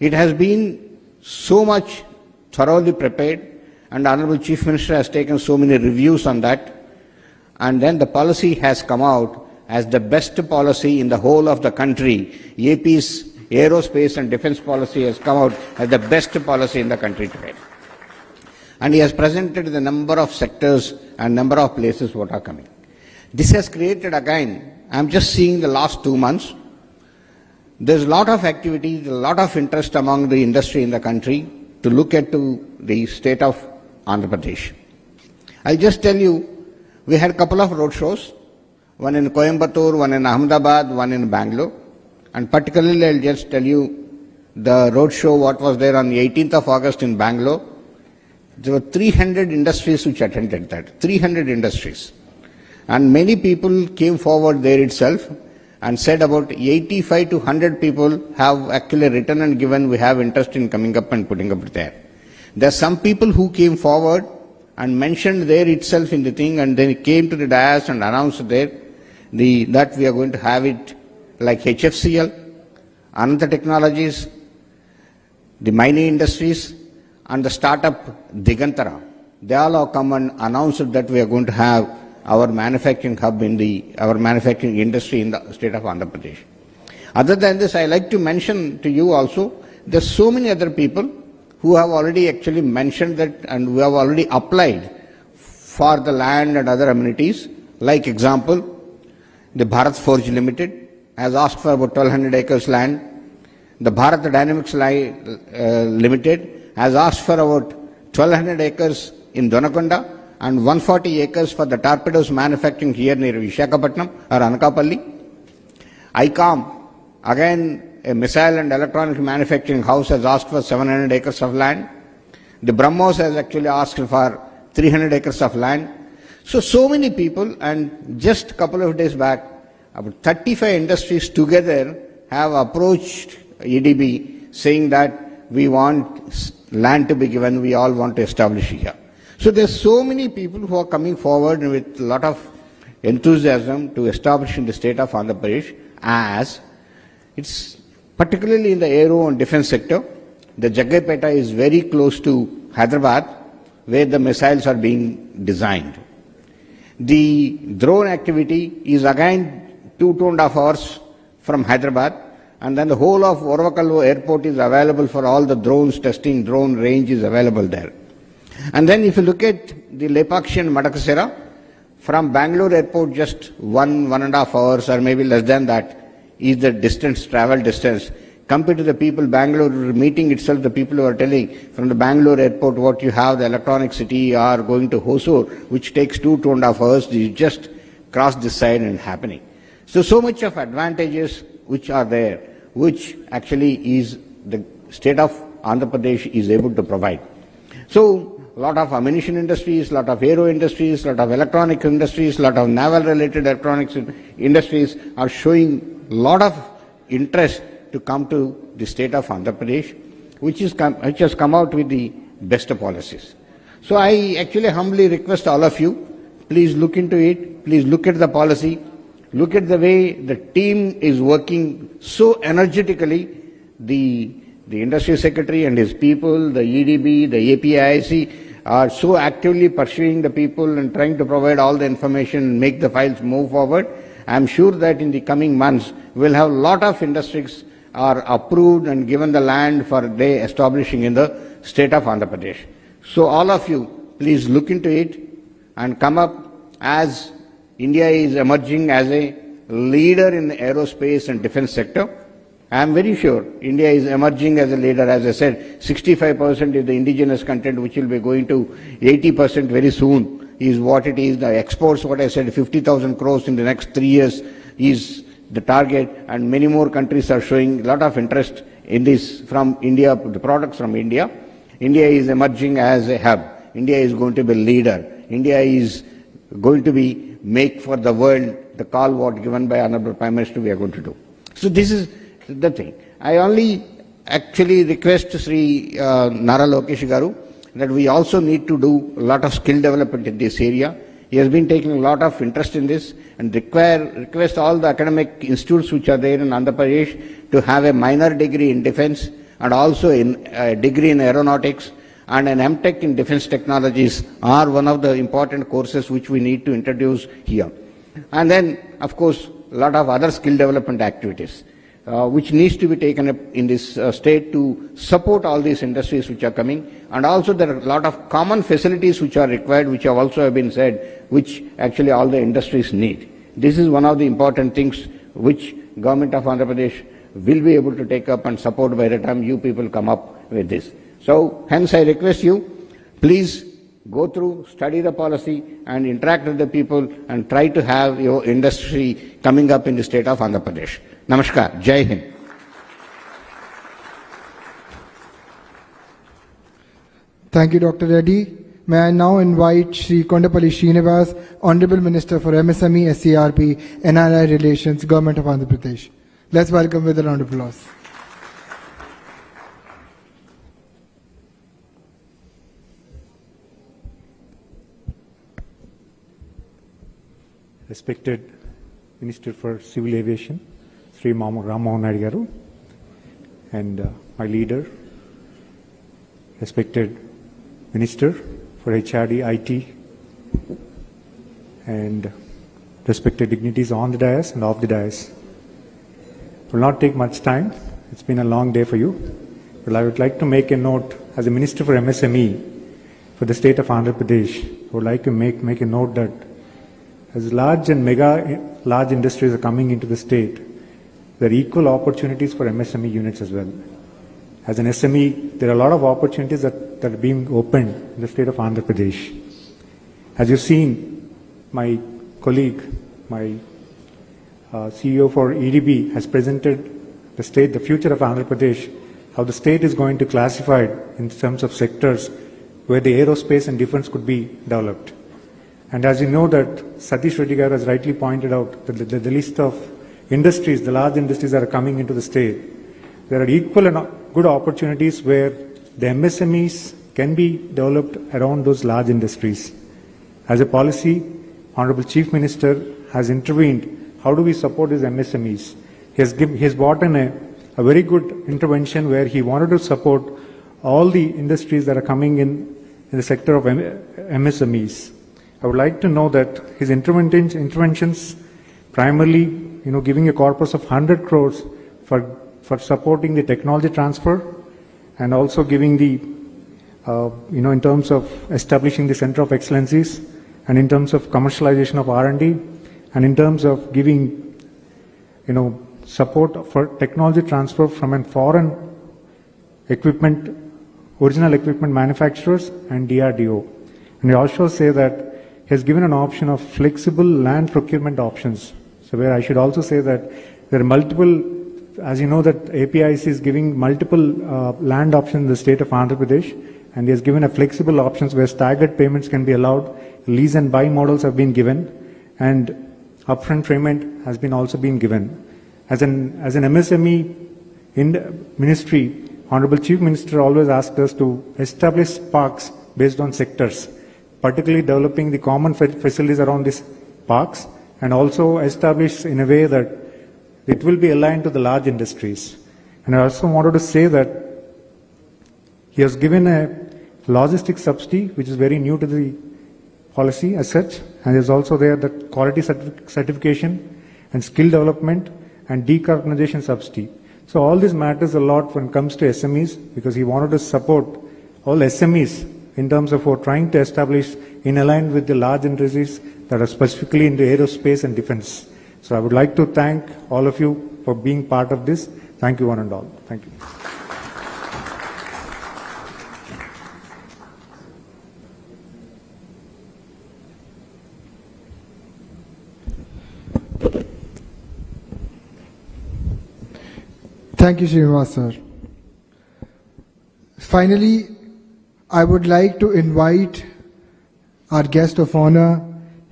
It has been so much thoroughly prepared, and Honorable Chief Minister has taken so many reviews on that, and then the policy has come out as the best policy in the whole of the country. AP's aerospace and defense policy has come out as the best policy in the country today. And he has presented the number of sectors and number of places what are coming. This has created again, I'm just seeing the last 2 months, there's a lot of activity, a lot of interest among the industry in the country to look at the state of Andhra Pradesh. I'll just tell you, we had a couple of road shows, one in Coimbatore, one in Ahmedabad, one in Bangalore. And particularly, I'll just tell you the road show what was there on the 18th of August in Bangalore. There were 300 industries which attended that, 300 industries. And many people came forward there itself and said about 85 to 100 people have actually written and given, we have interest in coming up and putting up there. There are some people who came forward and mentioned there itself in the thing, and then came to the dais and announced there that we are going to have it like HFCL, Ananta Technologies, the mining industries, and the startup Digantara. They all have come and announced that we are going to have our manufacturing hub in our manufacturing industry in the state of Andhra Pradesh. Other than this, I like to mention to you also, there are so many other people who have already actually mentioned that, and who have already applied for the land and other amenities. Like example, the Bharat Forge Limited has asked for about 1200 acres land. The Bharat Dynamics Limited has asked for about 1200 acres in Donakonda and 140 acres for the torpedoes manufacturing here near Visakhapatnam or Anakapalli. ICOM, again a missile and electronic manufacturing house, has asked for 700 acres of land. The BrahMos has actually asked for 300 acres of land. So many people, and just a couple of days back, about 35 industries together have approached EDB saying that we want land to be given, we all want to establish here. So there's so many people who are coming forward with a lot of enthusiasm to establish in the state of Andhra Pradesh, as it's particularly in the aero and defense sector. The Jagaipeta is very close to Hyderabad, where the missiles are being designed. The drone activity is again 2.5 hours from Hyderabad, and then the whole of Orvakallu airport is available for all the drones testing. Drone range is available there. And then if you look at the Lepakshi and Madakasera, from Bangalore airport just 1.5 hours or maybe less than that is the distance, travel distance. Compared to the people, Bangalore meeting itself, the people who are telling from the Bangalore airport what you have, the electronic city, are going to Hosur, which takes 2.5 hours, you just cross this side and happening. So much of advantages which are there, which actually is the state of Andhra Pradesh is able to provide. So, a lot of ammunition industries, a lot of aero industries, a lot of electronic industries, a lot of naval related electronics industries are showing a lot of interest to come to the state of Andhra Pradesh, which has come out with the best policies. So I actually humbly request all of you, please look into it, please look at the policy, look at the way the team is working so energetically, the industry secretary and his people, the EDB, the APIIC are so actively pursuing the people and trying to provide all the information and make the files move forward. I am sure that in the coming months, we'll have a lot of industries are approved and given the land for they establishing in the state of Andhra Pradesh. So all of you, please look into it and come up, as India is emerging as a leader in the aerospace and defense sector. I am very sure India is emerging as a leader. As I said, 65% is the indigenous content, which will be going to 80% very soon, is what it is. The exports, what I said, 50,000 crores in the next 3 years is the target, and many more countries are showing a lot of interest in this from India, the products from India. India is emerging as a hub. India is going to be a leader. India is going to be make for the world the call what given by Honorable Prime Minister we are going to do. So this is the thing. I only actually request Sri Nara Lokesh Garu that we also need to do a lot of skill development in this area. He has been taking a lot of interest in this and request all the academic institutes which are there in Andhra Pradesh to have a minor degree in defense and also in a degree in aeronautics, and an MTech in defense technologies are one of the important courses which we need to introduce here. And then, of course, a lot of other skill development activities which needs to be taken up in this state to support all these industries which are coming. And also there are a lot of common facilities which are required, which have also been said, which actually all the industries need. This is one of the important things which Government of Andhra Pradesh will be able to take up and support by the time you people come up with this. So hence I request you, please go through, study the policy and interact with the people and try to have your industry coming up in the state of Andhra Pradesh. Namaskar. Jai Hind. Thank you, Dr. Reddy. May I now invite Shri Kondapalli Srinivas, Honorable Minister for MSME, SCRP, NRI Relations, Government of Andhra Pradesh. Let's welcome with a round of applause. Respected Minister for Civil Aviation, Sri Ram Mohan Naidu Garu, and my leader, respected Minister for HRD, IT, and respected dignitaries on the dais and off the dais. It will not take much time. It's been a long day for you. But I would like to make a note, as a Minister for MSME for the state of Andhra Pradesh, I would like to make a note that as large and large industries are coming into the state, there are equal opportunities for MSME units as well. As an SME, there are a lot of opportunities that are being opened in the state of Andhra Pradesh. As you've seen, my colleague, my CEO for EDB has presented the future of Andhra Pradesh, how the state is going to classify it in terms of sectors where the aerospace and defense could be developed. And as you know that Satish Reddy Garu has rightly pointed out that the list of industries, the large industries that are coming into the state, there are equal and good opportunities where the MSMEs can be developed around those large industries. As a policy, Honorable Chief Minister has intervened. How do we support these MSMEs? He has brought in a very good intervention where he wanted to support all the industries that are coming in the sector of MSMEs. I would like to know that his interventions primarily, giving a corpus of 100 crores for supporting the technology transfer and also giving the, in terms of establishing the center of excellencies and in terms of commercialization of R&D and in terms of giving, support for technology transfer from a foreign equipment, original equipment manufacturers and DRDO. And we also say that he has given an option of flexible land procurement options. So where I should also say that there are multiple, as you know that APIC is giving multiple land options in the state of Andhra Pradesh, and he has given a flexible options where staggered payments can be allowed, lease and buy models have been given, and upfront payment has been also been given. As an MSME in the ministry, Honorable Chief Minister always asked us to establish parks based on sectors, particularly developing the common facilities around these parks and also establish in a way that it will be aligned to the large industries. And I also wanted to say that he has given a logistics subsidy, which is very new to the policy as such, and there's also there the quality certification and skill development and decarbonization subsidy. So all this matters a lot when it comes to SMEs because he wanted to support all SMEs in terms of trying to establish in alignment with the large industries that are specifically into aerospace and defense. So I would like to thank all of you for being part of this. Thank you one and all. Thank you. Thank you, Srinivas sir. Finally, I would like to invite our guest of honor,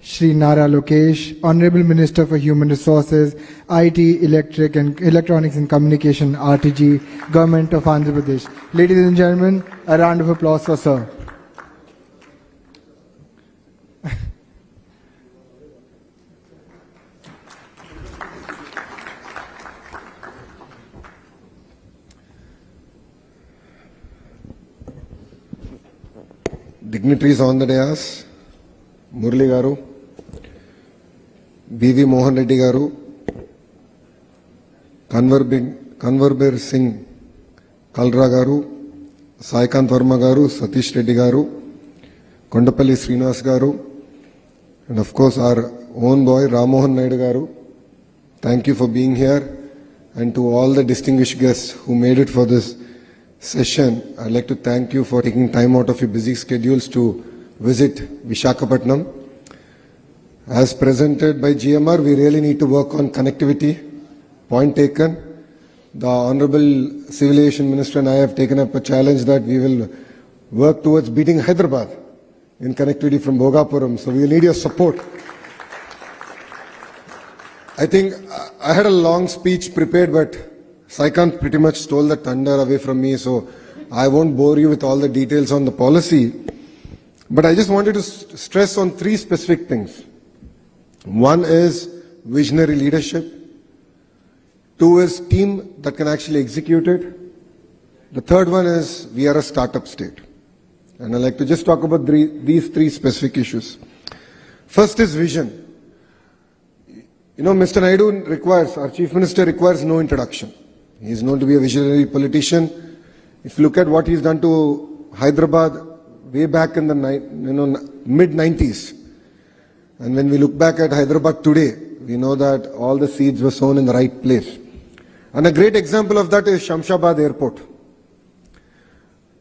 Shri Nara Lokesh, Honorable Minister for Human Resources, IT, Electronics and Communication, RTG, Government of Andhra Pradesh. Ladies and gentlemen, a round of applause for sir. Dignitaries on the dais, Murli Garu, B.V. Mohan Reddy Garu, Kanwarbir Singh Kalra Garu, Saikant Verma Garu, Satish Reddy Garu, Kondapalli Srinivas Garu, and of course our own boy Ram Mohan Naidu Garu. Thank you for being here, and to all the distinguished guests who made it for this session, I'd like to thank you for taking time out of your busy schedules to visit Visakhapatnam. As presented by GMR, we really need to work on connectivity. Point taken. The Honorable Civil Aviation Minister and I have taken up a challenge that we will work towards beating Hyderabad in connectivity from Bhogapuram. So we will need your support. I think I had a long speech prepared, but Saikant pretty much stole the thunder away from me, so I won't bore you with all the details on the policy. But I just wanted to stress on three specific things. One is visionary leadership. Two is team that can actually execute it. The third one is we are a startup state. And I'd like to just talk about these three specific issues. First is vision. Mr. Naidu requires, our Chief Minister requires no introduction. He is known to be a visionary politician. If you look at what he's done to Hyderabad way back in the mid-90s, and when we look back at Hyderabad today, we know that all the seeds were sown in the right place. And a great example of that is Shamshabad Airport.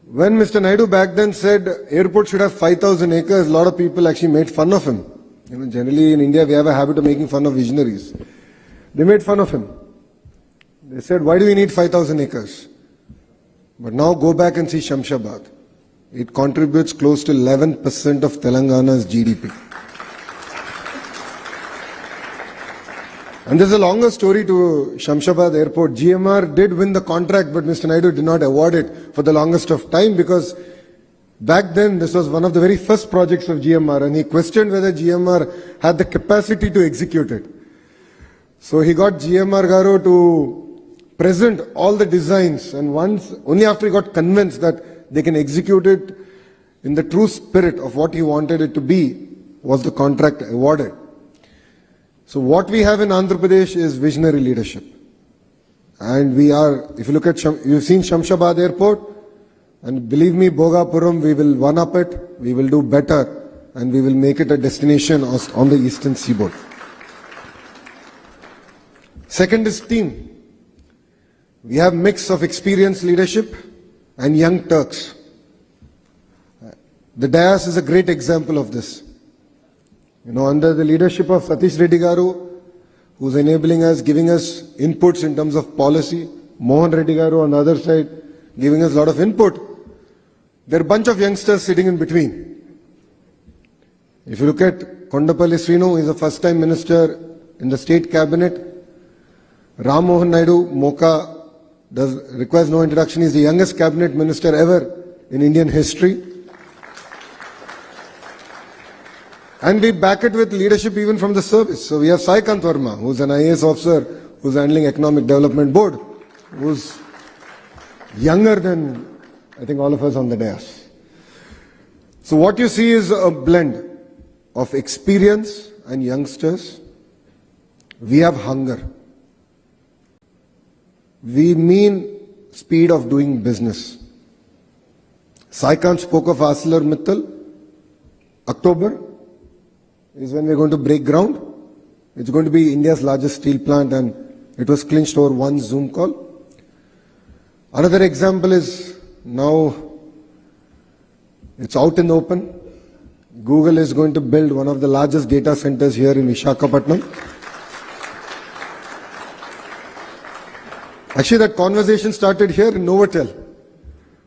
When Mr. Naidu back then said airport should have 5,000 acres, a lot of people actually made fun of him. Generally in India we have a habit of making fun of visionaries. They made fun of him. They said, why do we need 5,000 acres? But now go back and see Shamshabad. It contributes close to 11% of Telangana's GDP. And there's a longer story to Shamshabad Airport. GMR did win the contract, but Mr. Naidu did not award it for the longest of time because back then this was one of the very first projects of GMR and he questioned whether GMR had the capacity to execute it. So he got GMR Garu to present all the designs and only after he got convinced that they can execute it in the true spirit of what he wanted it to be, was the contract awarded. So what we have in Andhra Pradesh is visionary leadership. And we are, if you look at, you've seen Shamshabad Airport, and believe me, Bhogapuram, we will one-up it, we will do better, and we will make it a destination on the eastern seaboard. Second is team. We have mix of experienced leadership and young Turks. The Dayas is a great example of this. Under the leadership of Satish Reddy Garu, who's enabling us, giving us inputs in terms of policy, Mohan Reddy Garu on the other side, giving us a lot of input. There are a bunch of youngsters sitting in between. If you look at Kondapalli Srinu, he's a first-time minister in the state cabinet. Ram Mohan Naidu, Moka, requires no introduction. He's the youngest cabinet minister ever in Indian history. And we back it with leadership even from the service. So we have Saikant Verma, who's an IAS officer, who's handling Economic Development Board, who's younger than, I think, all of us on the dais. So what you see is a blend of experience and youngsters. We have hunger. We mean speed of doing business. Saikant spoke of ArcelorMittal. October is when we're going to break ground. It's going to be India's largest steel plant and it was clinched over one Zoom call. Another example is now it's out in the open. Google is going to build one of the largest data centers here in Visakhapatnam. Actually, that conversation started here in Novotel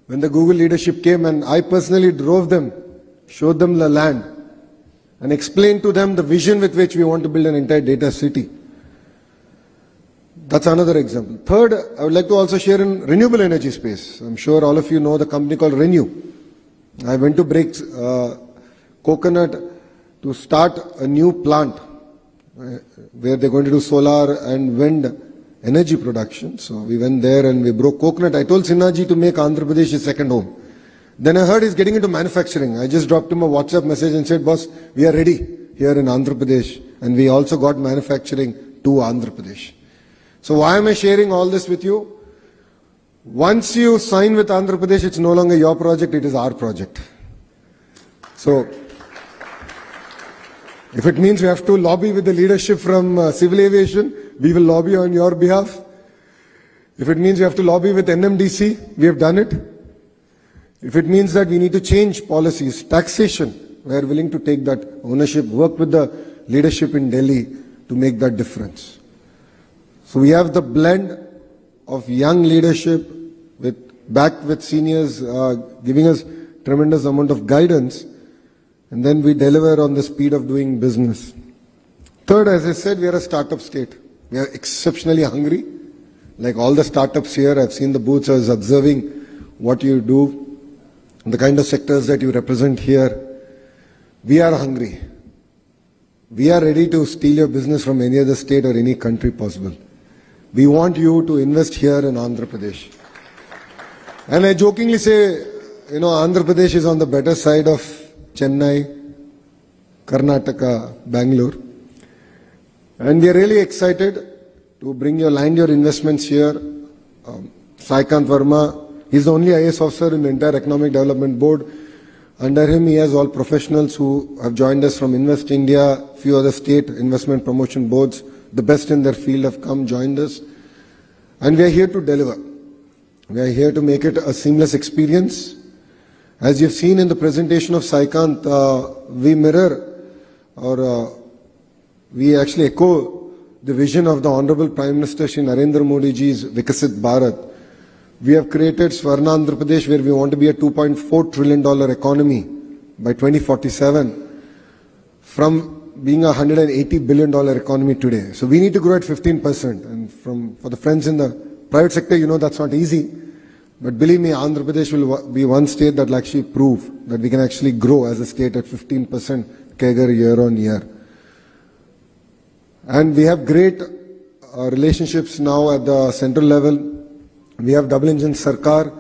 when the Google leadership came and I personally drove them, showed them the land and explained to them the vision with which we want to build an entire data city. That's another example. Third, I would like to also share in renewable energy space. I'm sure all of you know the company called Renew. I went to break coconut to start a new plant where they're going to do solar and wind energy production. So we went there and we broke coconut. I told Sinhaji to make Andhra Pradesh his second home. Then I heard he's getting into manufacturing. I just dropped him a WhatsApp message and said, boss, we are ready here in Andhra Pradesh. And we also got manufacturing to Andhra Pradesh. So why am I sharing all this with you? Once you sign with Andhra Pradesh, it's no longer your project, it is our project. So if it means we have to lobby with the leadership from civil aviation, we will lobby on your behalf. If it means we have to lobby with NMDC, we have done it. If it means that we need to change policies, taxation, we are willing to take that ownership, work with the leadership in Delhi to make that difference. So we have the blend of young leadership backed with seniors giving us tremendous amount of guidance, and then we deliver on the speed of doing business. Third, as I said, we are a startup state. We are exceptionally hungry. Like all the startups here, I've seen the booths, I was observing what you do, the kind of sectors that you represent here. We are hungry. We are ready to steal your business from any other state or any country possible. We want you to invest here in Andhra Pradesh. And I jokingly say, Andhra Pradesh is on the better side of Chennai, Karnataka, Bangalore. And we are really excited to bring land your investments here. Saikant Verma, he's the only IAS officer in the entire Economic Development Board. Under him, he has all professionals who have joined us from Invest India, few other state investment promotion boards. The best in their field have come, joined us. and we are here to deliver. We are here to make it a seamless experience. As you've seen in the presentation of Saikant, we mirror or we actually echo the vision of the Honorable Prime Minister Shri Narendra Modi ji's Vikasit Bharat. We have created Swarna Andhra Pradesh, where we want to be a $2.4 trillion economy by 2047, from being a $180 billion economy today. So we need to grow at 15%. And for the friends in the private sector, you know that's not easy. But believe me, Andhra Pradesh will be one state that will actually prove that we can actually grow as a state at 15% CAGR year on year. And we have great relationships now at the central level. We have double engine Sarkar.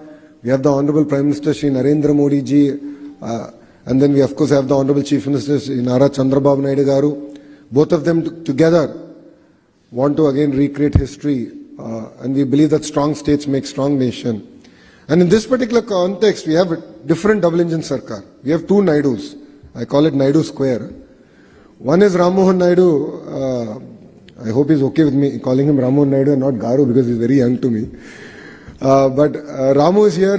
We have the Honorable Prime Minister Shri Narendra Modi ji. And then we of course have the Honorable Chief Minister Shri Nara Chandrababu Naidu Garu. Both of them together want to again recreate history. And we believe that strong states make strong nation. And in this particular context, we have a different double engine Sarkar. We have two Naidus. I call it Naidu Square. One is Ram Mohan Naidu. I hope he's okay with me calling him Ram Mohan Naidu and not Garu, because he's very young to me. But Ramu is here.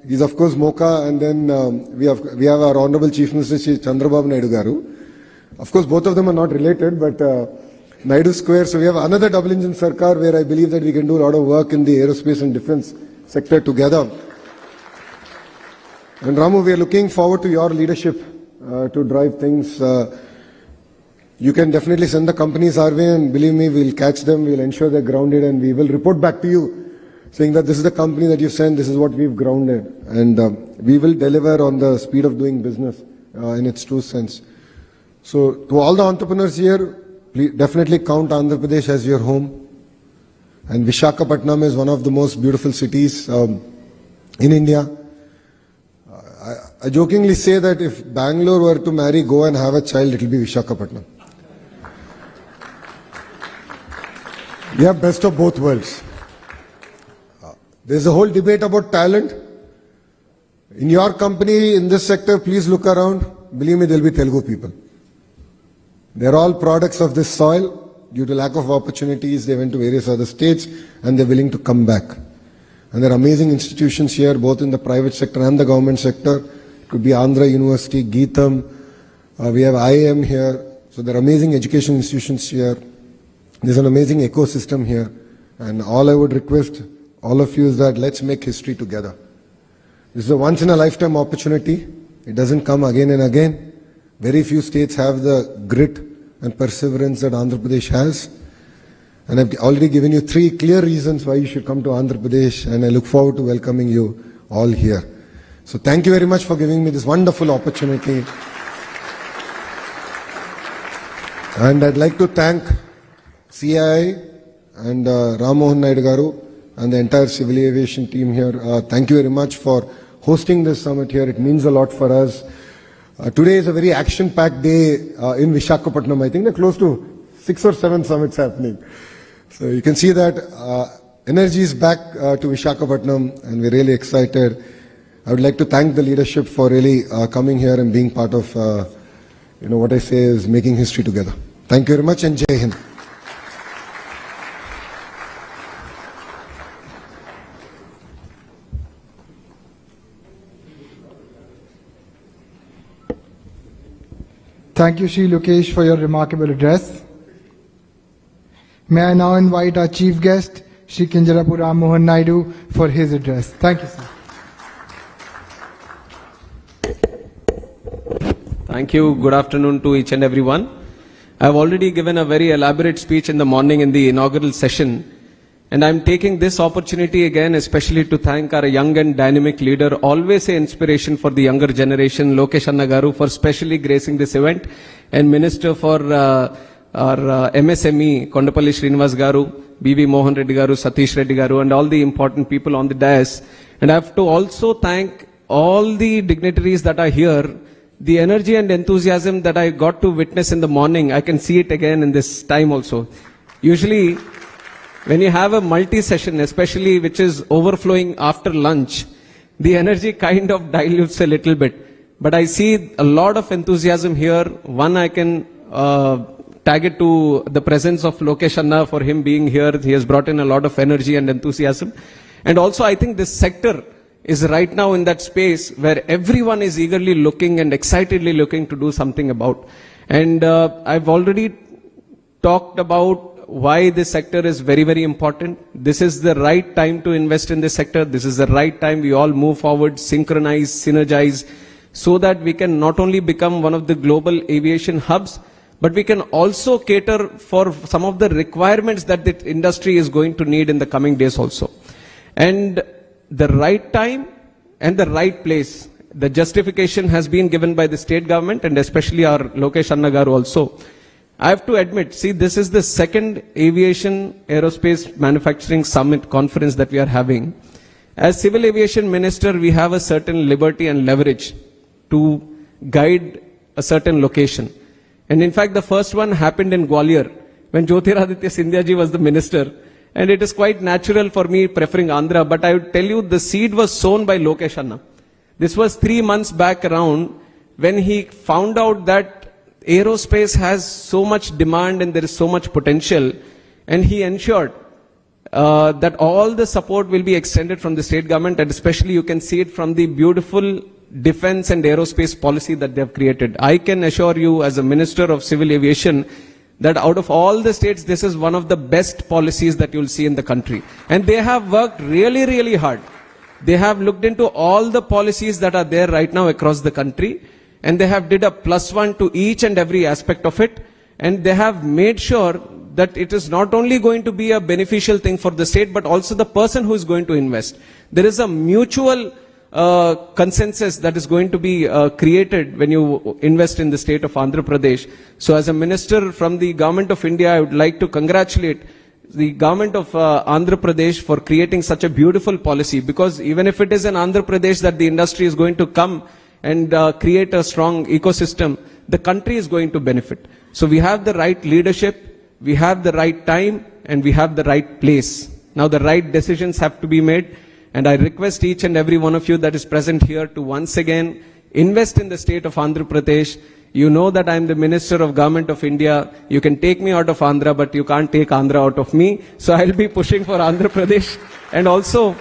He's of course Mocha, and then we have our Honorable Chief Minister Shri Chandrababu Naidu Garu. Of course, both of them are not related, but Naidu Square. So we have another double engine Sarkar, where I believe that we can do a lot of work in the aerospace and defense sector together. And Ramu, we are looking forward to your leadership to drive things. You can definitely send the companies our way, and believe me, we'll catch them, we'll ensure they're grounded, and we will report back to you saying that this is the company that you sent, this is what we've grounded. And we will deliver on the speed of doing business in its true sense. So to all the entrepreneurs here, please definitely count Andhra Pradesh as your home. And Visakhapatnam is one of the most beautiful cities in India. I jokingly say that if Bangalore were to marry Goa and have a child, it will be Visakhapatnam. We have best of both worlds. There's a whole debate about talent. In your company, in this sector, please look around. Believe me, there will be Telugu people. They're all products of this soil. Due to lack of opportunities, they went to various other states, and they're willing to come back. And there are amazing institutions here, both in the private sector and the government sector. It could be Andhra University, Geetham. We have IIM here. So there are amazing education institutions here. There's an amazing ecosystem here. And all I would request all of you is that let's make history together. This is a once in a lifetime opportunity. It doesn't come again and again. Very few states have the grit and perseverance that Andhra Pradesh has. And I've already given you 3 clear reasons why you should come to Andhra Pradesh, and I look forward to welcoming you all here. So thank you very much for giving me this wonderful opportunity. And I'd like to thank CII and Ram Mohan Naidu Garu and the entire civil aviation team here. Thank you very much for hosting this summit here. It means a lot for us. Today is a very action-packed day in Visakhapatnam. I think there are close to 6 or 7 summits happening. So you can see that energy is back to Visakhapatnam, and we're really excited. I would like to thank the leadership for really coming here and being part of, what I say is making history together. Thank you very much, and Jai Hind. Thank you, Shri Lokesh, for your remarkable address. May I now invite our chief guest, Shri Kinjarapu Ram Mohan Naidu, for his address. Thank you, sir. Thank you. Good afternoon to each and everyone. I have already given a very elaborate speech in the morning in the inaugural session, and I am taking this opportunity again especially to thank our young and dynamic leader, always an inspiration for the younger generation, Lokesh Anna Garu, for specially gracing this event, and Minister for our MSME, Kondapalli Srinivas Garu, B.V. Mohan Reddy Garu, Satish Reddy Garu, and all the important people on the dais. And I have to also thank all the dignitaries that are here. The energy and enthusiasm that I got to witness in the morning, I can see it again in this time also. Usually, when you have a multi-session, especially which is overflowing after lunch, the energy kind of dilutes a little bit. But I see a lot of enthusiasm here. One, I can tag it to the presence of Lokesh Anna for him being here. He has brought in a lot of energy and enthusiasm. And also I think this sector is right now in that space where everyone is eagerly looking and excitedly looking to do something about. And I've already talked about why this sector is very, very important. This is the right time to invest in this sector. This is the right time we all move forward, synchronize, synergize, so that we can not only become one of the global aviation hubs, but we can also cater for some of the requirements that the industry is going to need in the coming days also. And the right time and the right place. The justification has been given by the state government and especially our Lokesh Anna garu also. I have to admit, see, this is the second aviation aerospace manufacturing summit conference that we are having. As civil aviation minister, we have a certain liberty and leverage to guide a certain location. And in fact, the first one happened in Gwalior when Jyotiraditya Scindia ji was the minister. And it is quite natural for me preferring Andhra, but I would tell you the seed was sown by Lokesh Anna. This was 3 months back around when he found out that aerospace has so much demand and there is so much potential, and he ensured that all the support will be extended from the state government, and especially you can see it from the beautiful defense and aerospace policy that they have created. I can assure you as a Minister of Civil Aviation that out of all the states, this is one of the best policies that you'll see in the country. And they have worked really, really hard. They have looked into all the policies that are there right now across the country, and they have did a +1 to each and every aspect of it. And they have made sure that it is not only going to be a beneficial thing for the state, but also the person who is going to invest. There is a mutual consensus that is going to be created when you invest in the state of Andhra Pradesh. So as a minister from the government of India, I would like to congratulate the government of Andhra Pradesh for creating such a beautiful policy, because even if it is in Andhra Pradesh that the industry is going to come and create a strong ecosystem, the country is going to benefit. So we have the right leadership, we have the right time, and we have the right place. Now the right decisions have to be made. And I request each and every one of you that is present here to once again invest in the state of Andhra Pradesh. You know that I am the Minister of Government of India. You can take me out of Andhra, but you can't take Andhra out of me. So I'll be pushing for Andhra Pradesh. And also,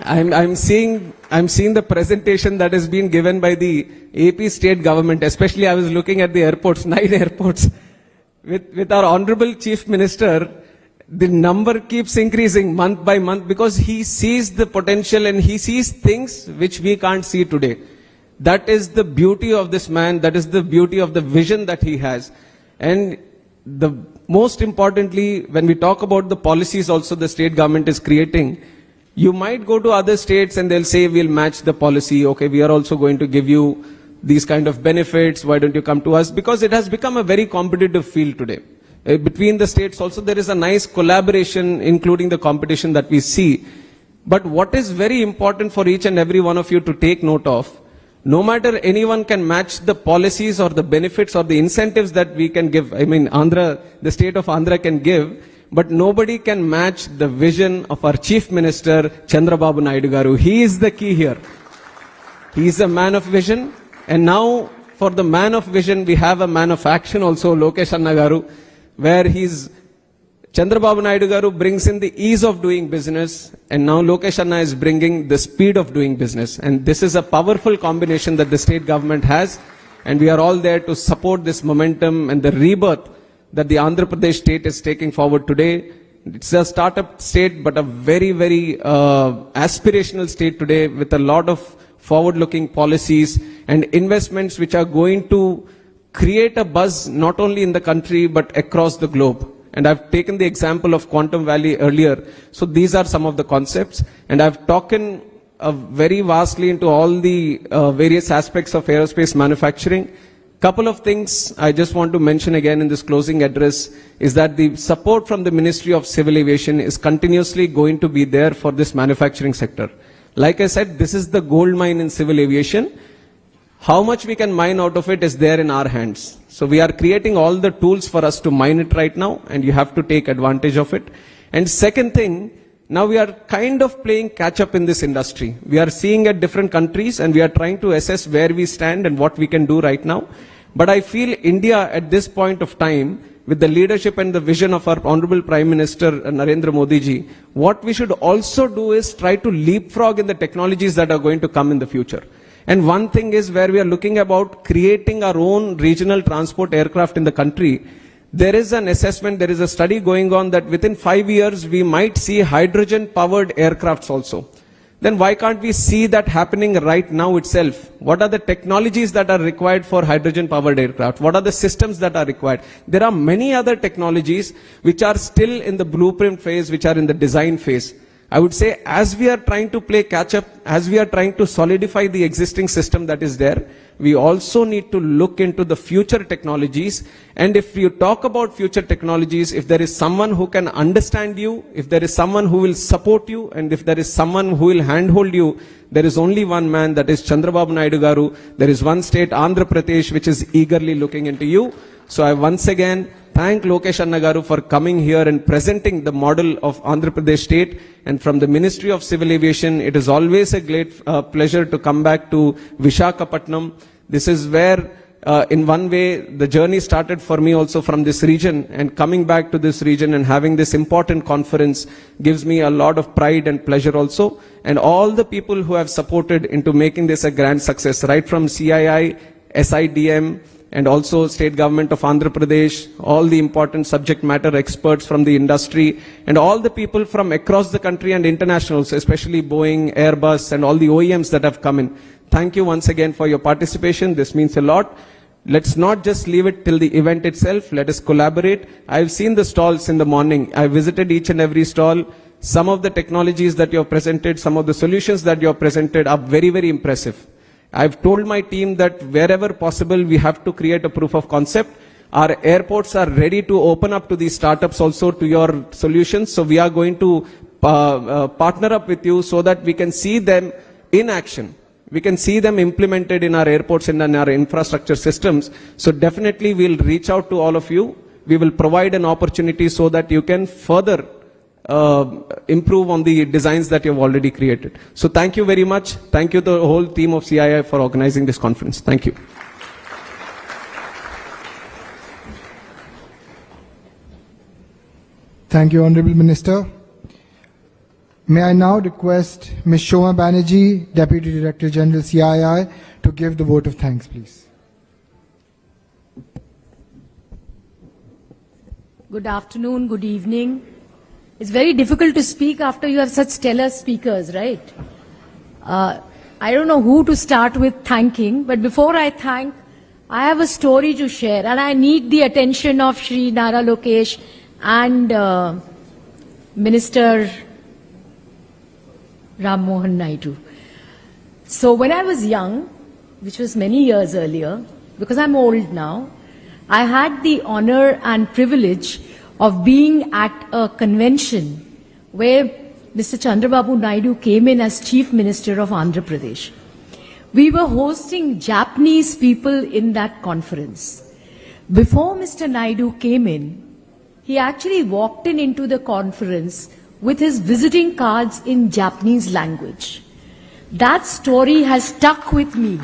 I'm seeing the presentation that has been given by the AP state government. Especially I was looking at the airports, 9 airports. With our Honorable Chief Minister, the number keeps increasing month by month because he sees the potential and he sees things which we can't see today. That is the beauty of this man. That is the beauty of the vision that he has. And the most importantly, when we talk about the policies also the state government is creating, you might go to other states and they'll say, we'll match the policy. Okay, we are also going to give you these kind of benefits. Why don't you come to us? Because it has become a very competitive field today. Between the states also there is a nice collaboration, including the competition that we see. But what is very important for each and every one of you to take note of, no matter anyone can match the policies or the benefits or the incentives that we can give. I mean, Andhra, the state of Andhra can give, but nobody can match the vision of our Chief Minister, Chandrababu Naidu garu. He is the key here. He is a man of vision. And now for the man of vision, we have a man of action also, Lokesh Anna garu, where Chandrababu Naidu garu brings in the ease of doing business, and now Lokesh Anna is bringing the speed of doing business. And this is a powerful combination that the state government has, and we are all there to support this momentum and the rebirth that the Andhra Pradesh state is taking forward today. It's a startup state, but a very, very aspirational state today with a lot of forward-looking policies and investments which are going to create a buzz not only in the country but across the globe. And I've taken the example of Quantum Valley earlier. So these are some of the concepts. And I've talked very vastly into all the various aspects of aerospace manufacturing. Couple of things I just want to mention again in this closing address is that the support from the Ministry of Civil Aviation is continuously going to be there for this manufacturing sector. Like I said, this is the gold mine in civil aviation. How much we can mine out of it is there in our hands. So we are creating all the tools for us to mine it right now, and you have to take advantage of it. And second thing, now we are kind of playing catch up in this industry. We are seeing at different countries and we are trying to assess where we stand and what we can do right now. But I feel India at this point of time with the leadership and the vision of our Honorable Prime Minister Narendra Modi ji, what we should also do is try to leapfrog in the technologies that are going to come in the future. And one thing is where we are looking about creating our own regional transport aircraft in the country. There is an assessment, there is a study going on that within 5 years we might see hydrogen powered aircrafts also. Then why can't we see that happening right now itself? What are the technologies that are required for hydrogen powered aircraft? What are the systems that are required? There are many other technologies which are still in the blueprint phase, which are in the design phase. I would say as we are trying to play catch up, as we are trying to solidify the existing system that is there, we also need to look into the future technologies. And if you talk about future technologies, if there is someone who can understand you, if there is someone who will support you, and if there is someone who will handhold you, there is only one man, that is Chandrababu Naidu Garu. There is one state, Andhra Pradesh, which is eagerly looking into you. So I once again thank Lokesh Anna Garu for coming here and presenting the model of Andhra Pradesh state. And from the Ministry of Civil Aviation, it is always a great pleasure to come back to Visakhapatnam. This is where, in one way, the journey started for me also from this region. And coming back to this region and having this important conference gives me a lot of pride and pleasure also. And all the people who have supported into making this a grand success, right from CII, SIDM, and also state government of Andhra Pradesh, all the important subject matter experts from the industry, and all the people from across the country and internationals, especially Boeing, Airbus, and all the OEMs that have come in. Thank you once again for your participation. This means a lot. Let's not just leave it till the event itself. Let us collaborate. I've seen the stalls in the morning. I visited each and every stall. Some of the technologies that you have presented, some of the solutions that you have presented are very, very impressive. I've told my team that wherever possible, we have to create a proof of concept. Our airports are ready to open up to these startups also to your solutions. So we are going to partner up with you so that we can see them in action. We can see them implemented in our airports and in our infrastructure systems. So definitely we'll reach out to all of you. We will provide an opportunity so that you can further improve on the designs that you've already created. So thank you very much. Thank you to the whole team of CII for organizing this conference. Thank you. Thank you, Honorable Minister. May I now request Ms. Shoma Banerjee, Deputy Director General CII, to give the vote of thanks, please. Good afternoon, good evening. It's very difficult to speak after you have such stellar speakers, right? I don't know who to start with thanking, but before I thank, I have a story to share, and I need the attention of Shri Nara Lokesh and Minister Ram Mohan Naidu. So when I was young, which was many years earlier, because I'm old now, I had the honor and privilege of being at a convention where Mr. Chandrababu Naidu came in as Chief Minister of Andhra Pradesh. We were hosting Japanese people in that conference. Before Mr. Naidu came in, he actually walked into the conference with his visiting cards in Japanese language. That story has stuck with me.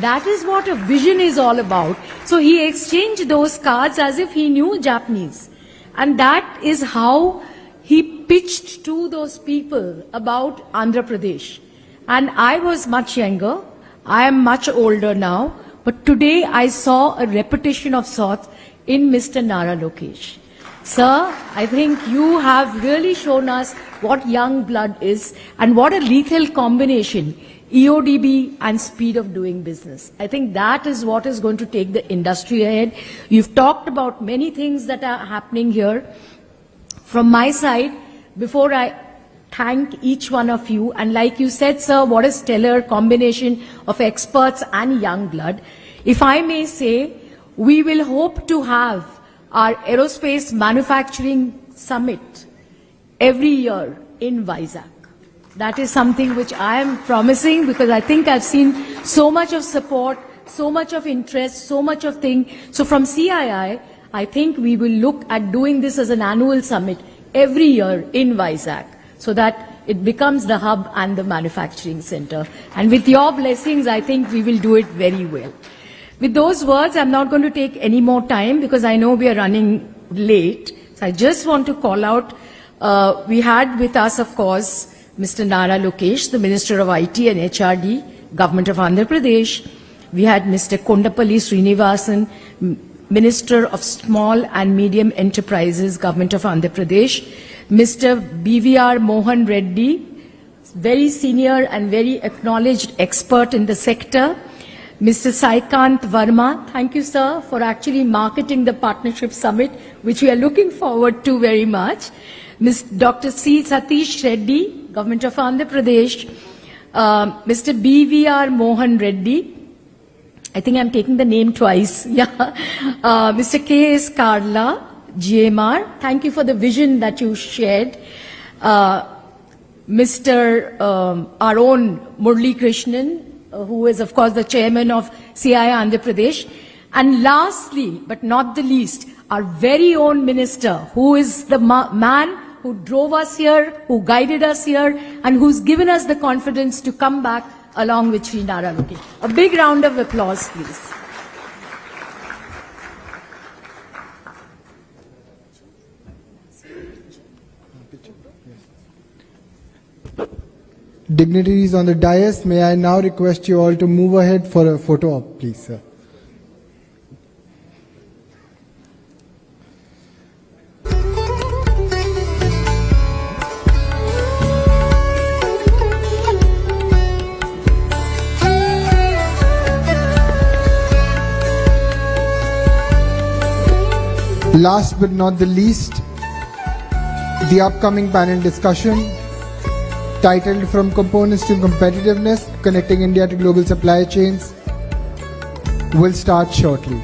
That is what a vision is all about. So he exchanged those cards as if he knew Japanese. And that is how he pitched to those people about Andhra Pradesh. And I was much younger. I am much older now. But today I saw a repetition of sorts in Mr. Nara Lokesh. Sir, I think you have really shown us what young blood is and what a lethal combination, EODB and speed of doing business. I think that is what is going to take the industry ahead. You've talked about many things that are happening here. From my side, before I thank each one of you, and like you said, sir, what a stellar combination of experts and young blood. If I may say, we will hope to have our Aerospace Manufacturing Summit every year in Vizag. That is something which I am promising, because I think I've seen so much of support, so much of interest, so much of thing. So from CII, I think we will look at doing this as an annual summit every year in Vizag, so that it becomes the hub and the manufacturing center. And with your blessings, I think we will do it very well. With those words, I'm not going to take any more time, because I know we are running late. So I just want to call out, we had with us, of course, Mr. Nara Lokesh, the Minister of IT and HRD, Government of Andhra Pradesh. We had Mr. Kondapalli Srinivasan, Minister of Small and Medium Enterprises, Government of Andhra Pradesh. Mr. BVR Mohan Reddy, very senior and very acknowledged expert in the sector. Mr. Saikant Verma, thank you, sir, for actually marketing the Partnership Summit, which we are looking forward to very much. Dr. C. Satish Reddy, Government of Andhra Pradesh. Mr. BVR Mohan Reddy, I think I'm taking the name twice. Yeah. Mr. K.S. Karla, GMR, thank you for the vision that you shared. Mr. Our own Murli Krishnan, who is, of course, the chairman of CII Andhra Pradesh. And lastly, but not the least, our very own minister, who is the man who drove us here, who guided us here, and who's given us the confidence to come back along with Sri Nara Lokesh. A big round of applause, please. Dignitaries on the dais, may I now request you all to move ahead for a photo op, please, sir. Last but not the least, the upcoming panel discussion titled From Components to Competitiveness, Connecting India to Global Supply Chains will start shortly.